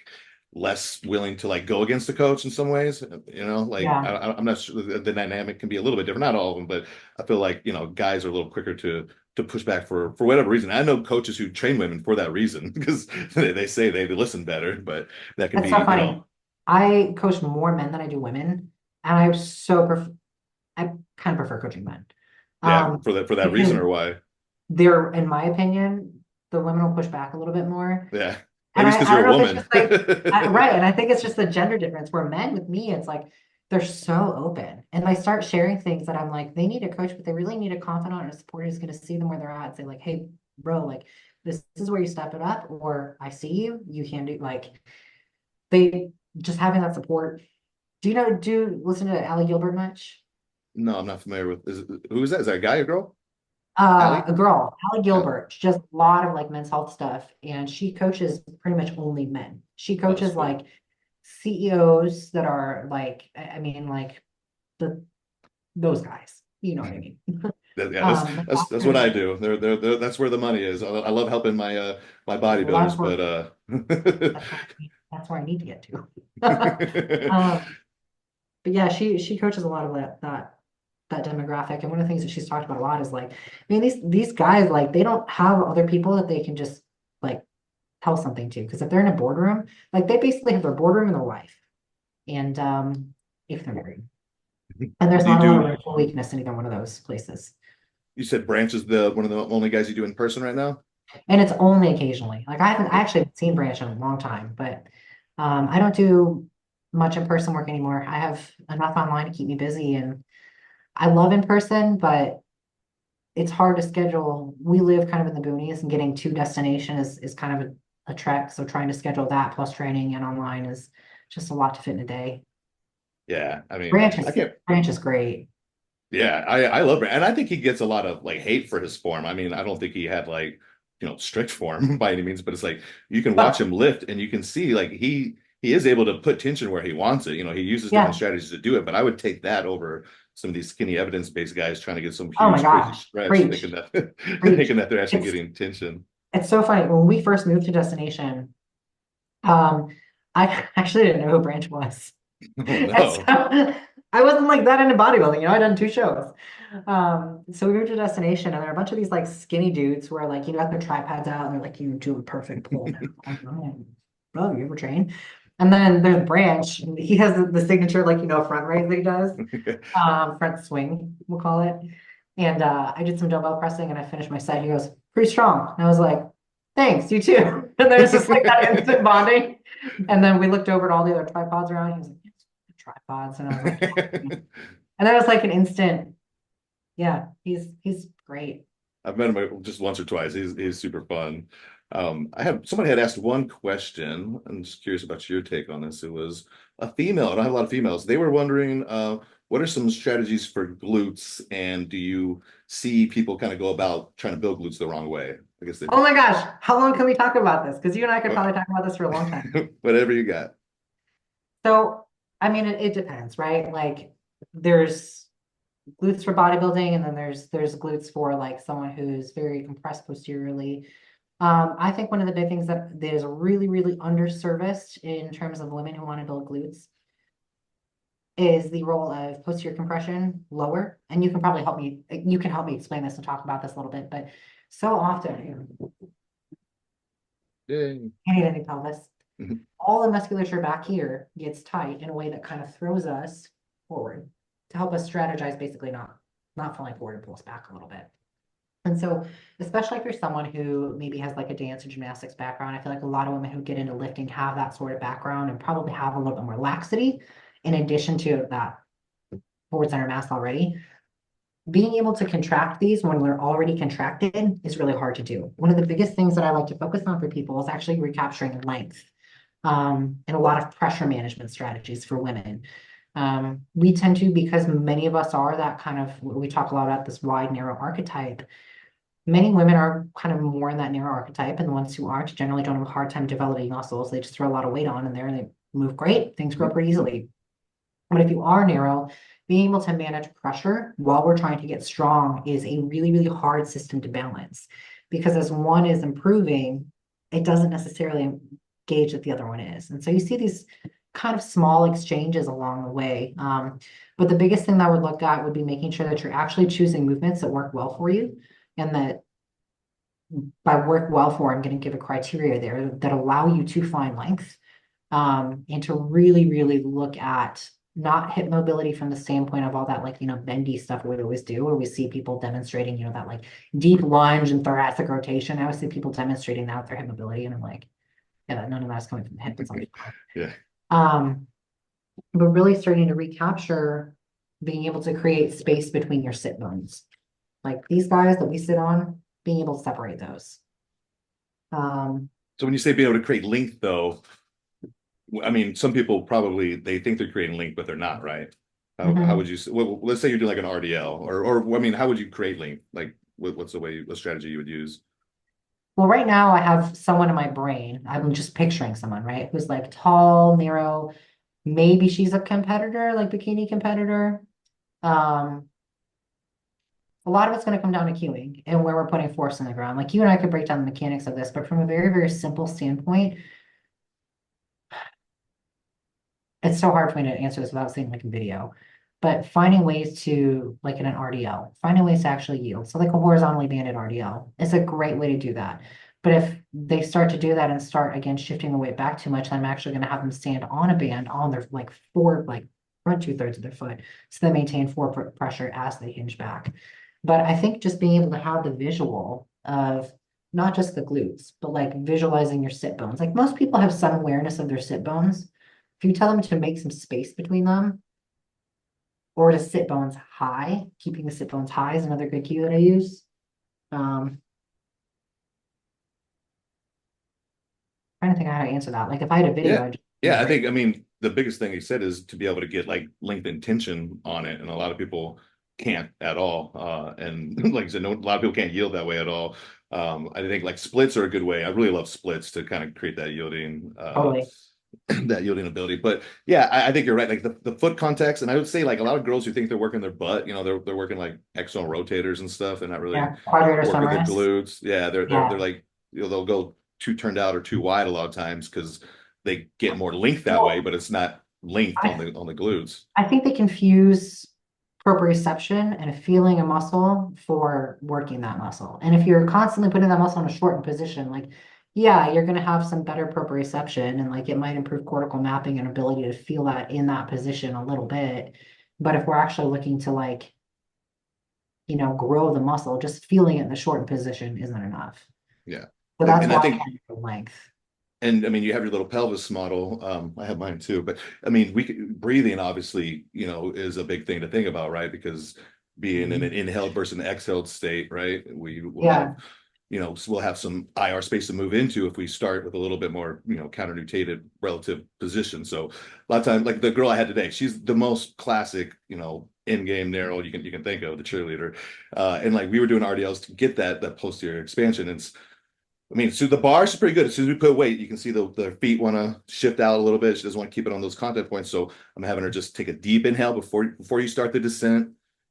less willing to like go against the coach in some ways. Like yeah, I'm not sure the dynamic can be a little bit different. Not all of them, but I feel like guys are a little quicker to push back for whatever reason. I know coaches who train women for that reason because they say they listen better, but that can that's so be funny. I coach more men than I do women. And I kind of prefer coaching men. yeah, Um, for that reason because or why. they're, in my opinion, the women will push back a little bit more. Yeah, And maybe it's because I you're don't a know if it's woman. just like, right. And I think it's just the gender difference where men with me, it's like, they're so open and they start sharing things that I'm like, they need a coach, but they really need a confidant or a supporter who's going to see them where they're at and say like, hey, bro, like this is where you step it up, or I see you can do like, they just having that support. Do you listen to Allie Gilbert much? No, I'm not familiar with. Who is that? Is that a guy or girl? Allie? A girl, Allie Allie. Gilbert. She does a lot of like men's health stuff, and she coaches pretty much only men. She Oh, that's coaches cool. like CEOs that are like, I mean, like the those guys. You know what I mean? Yeah, that's The that's what I doctors. do. That's where the money is. I love helping my Well, that's bodybuilders, where but that's where I need to get to. But yeah, she coaches a lot of that demographic, and one of the things that she's talked about a lot is like, I mean, these guys like they don't have other people that they can just like tell something to, because if they're in a boardroom, like they basically have their boardroom and their life, and if they're married, and there's do you not a lot of do room for weakness in either one of those places, you said Branch is the one of the only guys you do in person right now? and it's only occasionally. Like I Yeah. actually haven't seen Branch in a long time, but I don't do much in person work anymore. I have enough online to keep me busy, and I love in person, but it's hard to schedule. We live kind of in the boonies, and getting to destination is kind of a trek. So trying to schedule that plus training and online is just a lot to fit in a day. Yeah, I mean, Branch I is can't. Branch is great. Yeah, I love Branch, and I think he gets a lot of like hate for his form. I mean, I don't think he had like strict form by any means, but it's like you can watch But him lift, and you can see like he is able to put tension where he wants it. He uses different yeah, strategies to do it, but I would take that over some of these skinny evidence-based guys trying to get some oh my huge crazy gosh, stretch, thinking preach, that preach. thinking that they're actually It's getting tension. it's so funny. When we first moved to destination, um, I actually didn't know who Branch was. Oh And so no. I wasn't like that into bodybuilding, I'd done two shows. So we moved to destination, and there are a bunch of these like skinny dudes where like got their tripods out and they're like, you do a perfect pull now. I'm like, bro, you ever train? And then there's Branch, and he has the signature like front raise that he does, front swing, we'll call it. And I did some dumbbell pressing and I finished my set. He goes, pretty strong. And I was like, thanks, you too. And there's just like that instant bonding. And then we looked over at all the other tripods around. He was like, "Yes, tripods." And I was like, and that was like an instant. Yeah, he's great. I've met him just once or twice. He's super fun. Somebody had asked one question. I'm just curious about your take on this. It was a female. I don't have a lot of females. They were wondering, what are some strategies for glutes, and do you see people kind of go about trying to build glutes the wrong way? I guess they, Oh my gosh, how long can we talk about this? Because you and I could probably talk about this for a long time. whatever you got. So, I mean, it depends, right? Like, there's glutes for bodybuilding, and then there's glutes for like someone who's very compressed posteriorly. I think one of the big things that is really, really underserviced in terms of women who want to build glutes is the role of posterior compression lower. And you can probably you can help me explain this and talk about this a little bit, but so often, Yay. any pelvis, Mhm. all the musculature back here gets tight in a way that kind of throws us forward to help us strategize, basically not falling forward and pull us back a little bit. And so, especially if you're someone who maybe has like a dance or gymnastics background, I feel like a lot of women who get into lifting have that sort of background and probably have a little bit more laxity in addition to that forward center mass already. Being able to contract these when they're already contracted is really hard to do. One of the biggest things that I like to focus on for people is actually recapturing length, and a lot of pressure management strategies for women. We tend to, because many of us are that kind of, we talk a lot about this wide, narrow archetype. Many women are kind of more in that narrow archetype, and the ones who aren't generally don't have a hard time developing muscles. They just throw a lot of weight on in there and they move great. Things grow pretty easily. But if you are narrow, being able to manage pressure while we're trying to get strong is a really, really hard system to balance. Because as one is improving, it doesn't necessarily gauge that the other one is. And so you see these kind of small exchanges along the way. But the biggest thing that I would look at would be making sure that you're actually choosing movements that work well for you, and that by work well for, I'm going to give a criteria there that allow you to find length, and to really, really look at not hip mobility from the standpoint of all that, like, bendy stuff we always do, where we see people demonstrating, that like deep lunge and thoracic rotation. I always see people demonstrating that with their hip mobility, and I'm like, yeah, none of that's coming from the hip. It's like, Yeah. but really starting to recapture being able to create space between your sit bones. Like these guys that we sit on, being able to separate those. So when you say be able to create length, though, I mean, some people probably they think they're creating length, but they're not, right? How would you? Well, let's say you're doing like an RDL, or I mean, how would you create length? Like, what's what strategy you would use? Well, right now I have someone in my brain. I'm just picturing someone, right? Who's like tall, narrow. Maybe she's a competitor, like bikini competitor. Um, a lot of it's going to come down to cueing and where we're putting force in the ground. Like you and I could break down the mechanics of this, but from a very, very simple standpoint, it's so hard for me to answer this without seeing like a video. But finding ways to, like in an RDL, finding ways to actually yield. So like a horizontally banded RDL is a great way to do that. But if they start to do that and start again shifting the weight back too much, I'm actually going to have them stand on a band on their like front 2/3 of their foot, so they maintain forward pressure as they hinge back. But I think just being able to have the visual of not just the glutes, but like visualizing your sit bones. Like most people have some awareness of their sit bones. If you tell them to make some space between them, or to sit bones high, keeping the sit bones high is another good cue that I use. Trying to think of how to answer that. Like if I had a video, Yeah, I'd yeah. I mean, the biggest thing he said is to be able to get like length and tension on it, and a lot of people can't at all. And like I said, no, a lot of people can't yield that way at all. I think like splits are a good way. I really love splits to kind of create that yielding. totally. That yielding ability. But yeah, I think you're right. Like the foot contacts, and I would say like a lot of girls who think they're working their butt, they're working like external rotators and stuff, and not really Yeah, quadratus working the femoris. glutes. Yeah, they're Yeah. like they'll go too turned out or too wide a lot of times because they get more length that way, Well, but it's not length I on the glutes. I think they confuse proprioception and feeling a muscle for working that muscle. And if you're constantly putting that muscle in a shortened position, like, yeah, you're going to have some better proprioception, and like it might improve cortical mapping and ability to feel that in that position a little bit. But if we're actually looking to like grow the muscle. Just feeling it in the shortened position isn't enough. Yeah. So that's And I why I think, can't go length. and I mean, you have your little pelvis model. I have mine too, but I mean, breathing obviously, is a big thing to think about, right? Because being in an inhaled versus an exhaled state, right? We will have, Yeah. we'll have some IR space to move into if we start with a little bit more, counter-nutated relative position. So a lot of times, like the girl I had today, she's the most classic, in-game narrow you can think of, the cheerleader. And like we were doing RDLs to get that posterior expansion. And I mean, so the bar is pretty good. As soon as we put weight, you can see the feet want to shift out a little bit. She doesn't want to keep it on those contact points. So I'm having her just take a deep inhale before you start the descent,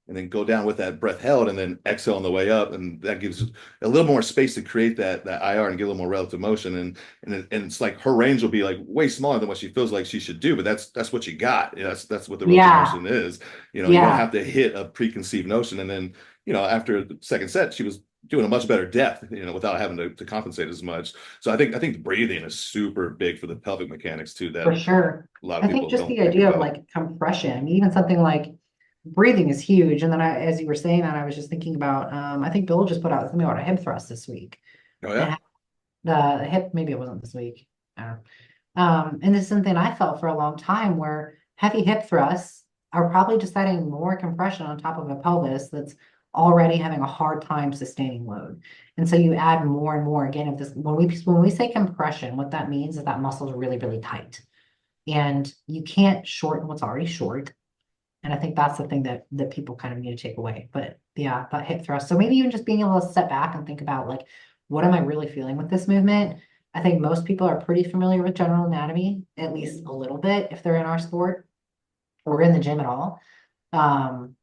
and then go down with that breath held, and then exhale on the way up. And that gives a little more space to create that IR and get a little more relative motion. And it's like her range will be like way smaller than what she feels like she should do. But that's what you got. That's what the relative Yeah. motion is. You don't Yeah. have to hit a preconceived notion. And then, after the second set, she was doing a much better depth, without having to compensate as much. So I think the breathing is super big for the pelvic mechanics too, that For sure. a lot of I think people just don't the think idea of about. like compression, I mean, even something like breathing is huge. And then as you were saying that, I was just thinking about, I think Bill just put out something about a hip thrust this week. Oh And yeah. the hip, maybe it wasn't this week. I don't know. And this is something I felt for a long time where heavy hip thrusts are probably just adding more compression on top of a pelvis that's already having a hard time sustaining load. And so you add more and more again of this. When we say compression, what that means is that muscle is really, really tight. And you can't shorten what's already short. And I think that's the thing that people kind of need to take away. But yeah, that hip thrust. So maybe even just being able to step back and think about like, what am I really feeling with this movement? I think most people are pretty familiar with general anatomy, at least a little bit, if they're in our sport or in the gym at all. Um,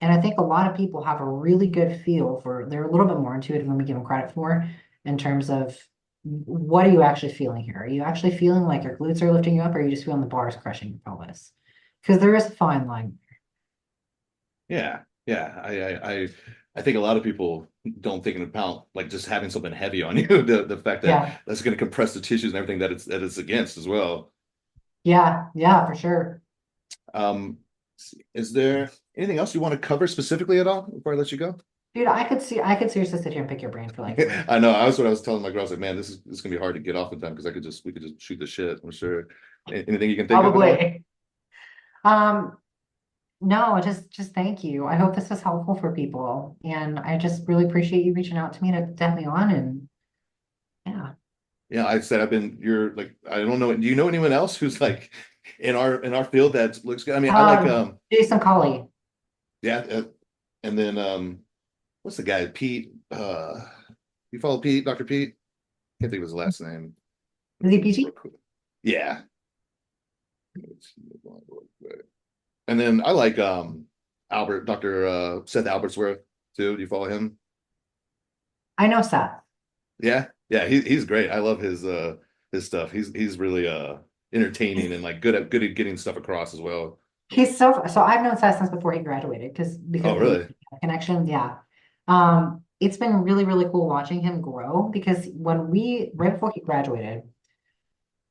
and I think a lot of people have a really good feel for, they're a little bit more intuitive than we give them credit for in terms of what are you actually feeling here? Are you actually feeling like your glutes are lifting you up, or are you just feeling the bars crushing your pelvis? Because there is a fine line. Yeah, yeah. I think a lot of people don't think about like just having something heavy on you, the fact that Yeah, that's going to compress the tissues and everything that it's against as well. yeah, yeah, for sure. Um, is there anything else you want to cover specifically at all before I let you go? Dude, I could seriously sit here and pick your brain for like 3 hours. I know. I was what I was telling my girl. I was like, man, this is gonna be hard to get off in time because we could just shoot the shit. I'm sure. Anything you can think of at all? Probably. Um, no, just thank you. I hope this was helpful for people. And I just really appreciate you reaching out to me to have me on. And yeah. Yeah, I said I've been. You're like I don't know. Do you know anyone else who's like in our field that looks good? I mean, I like Jason Colley. yeah, and then what's the guy Pete? You follow Pete, Dr. Pete? Can't think of his last name. Is he PG? Yeah. And then I like Albert, Dr. Seth Albertsworth too. Do you follow him? I know Seth. Yeah. Yeah, he's great. I love his stuff. He's really entertaining and like good at getting stuff across as well. He's so I've known Seth since before he graduated because Oh, of the really? connections. Yeah. It's been really, really cool watching him grow because right before he graduated,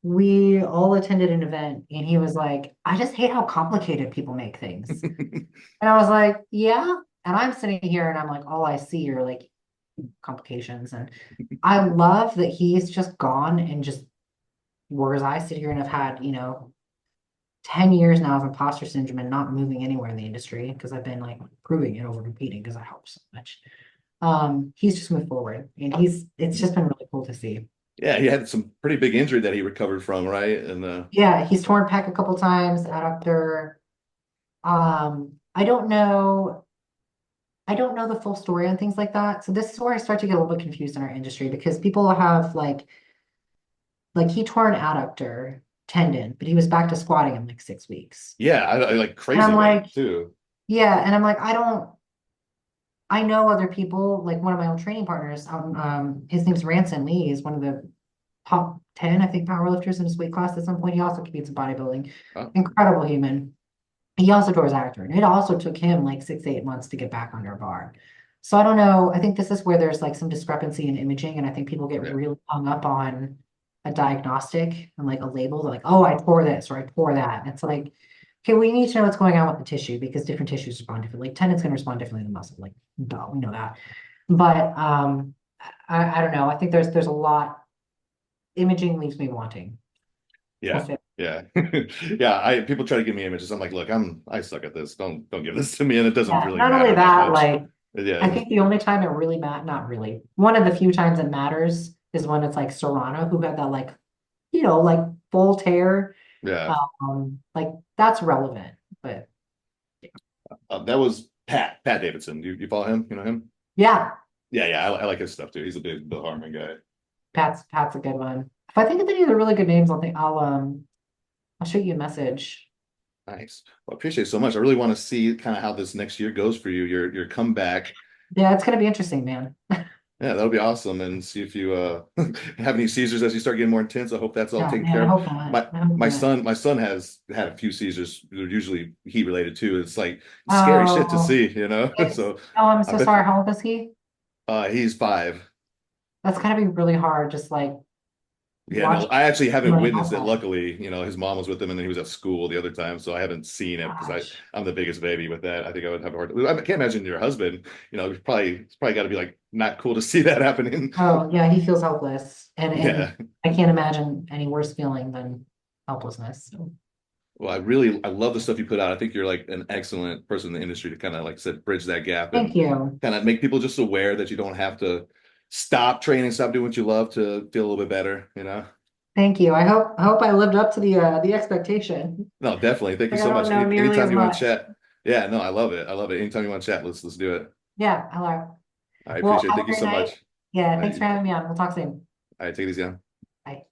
we all attended an event and he was like, I just hate how complicated people make things. And I was like, yeah. And I'm sitting here and I'm like, all I see are like complications. And I love that he's just gone and just, whereas I sit here and have had, 10 years now of imposter syndrome and not moving anywhere in the industry because I've been like proving it over competing because I help so much. He's just moved forward and it's just been really cool to see. Yeah, he had some pretty big injury that he recovered from, right? And Yeah, he's torn pec a couple times, adductor. I don't know. I don't know the full story on things like that. So this is where I start to get a little bit confused in our industry because people have like he tore an adductor tendon, but he was back to squatting in like 6 weeks. yeah, I like And crazy I'm like, weight too. yeah, and I'm like, I know other people, like one of my old training partners, his name's Ranson Lee, he's one of the top 10, I think, powerlifters in his weight class at some point. He also competes in bodybuilding. Oh, Incredible human. He also tore his adductor, and it also took him like 6 to 8 months to get back under a bar. So I don't know. I think this is where there's like some discrepancy in imaging, and I think people get yeah. really hung up on a diagnostic and like a label. They're like, oh, I tore this or I tore that. And it's like, Okay, we need to know what's going on with the tissue because different tissues respond differently. Tendon's gonna respond differently than muscle, like, duh, we know that. But I don't know. I think there's a lot. Imaging leaves me wanting. We'll Yeah. see. Yeah. Yeah. People try to give me images. I'm like, look, I suck at this. Don't give this to me. And it doesn't Yeah, really not only matter that that, much. like I Yeah. think the only time it really not really. One of the few times it matters is when it's like Serrano who had that like, like full tear. Yeah. Like that's relevant. But That was Pat Davidson. You follow him? You know him? yeah, Yeah. Yeah. I like his stuff too. He's a big Bill Harmon guy. Pat's a good one. If I think of any of the really good names, I'll shoot you a message. Nice. Well, I appreciate it so much. I really want to see kind of how this next year goes for you, your comeback. Yeah, it's gonna be interesting, man. Yeah, that'll be awesome. And see if you have any seizures as you start getting more intense. I hope that's all Yeah, taken man, care I of. hope not. My I hope my not. son, my son has had a few seizures. They're usually heat related too. It's like scary shit to Oh, see, you know? So oh, I'm I so bet sorry. How old is he? he's 5. That's gotta be really hard, just like Yeah, no, watching I actually haven't somebody witnessed it. help. Luckily, his mom was with him and then he was at school the other time. So I haven't seen it because Gosh. I'm the biggest baby with that. I think I would have a hard time. I can't imagine your husband, it's probably got to be like not cool to see that happening. Oh, yeah, he feels helpless. And Yeah. I can't imagine any worse feeling than helplessness. So, Well, I love the stuff you put out. I think you're like an excellent person in the industry to kind of, like I said, bridge that gap thank and you. kind of make people just aware that you don't have to stop training, stop doing what you love to feel a little bit better. Thank you. I hope I lived up to the expectation. No, definitely. Thank you Like I so don't much. know nearly as Anytime you want to much. chat. Yeah, no, I love it. I love it. Anytime you want to chat, let's do it. Yeah, hello. I Well, appreciate it. have a Thank you great so night. much. Yeah, All thanks right, for having me on. We'll talk soon. all right, take it easy. Bye.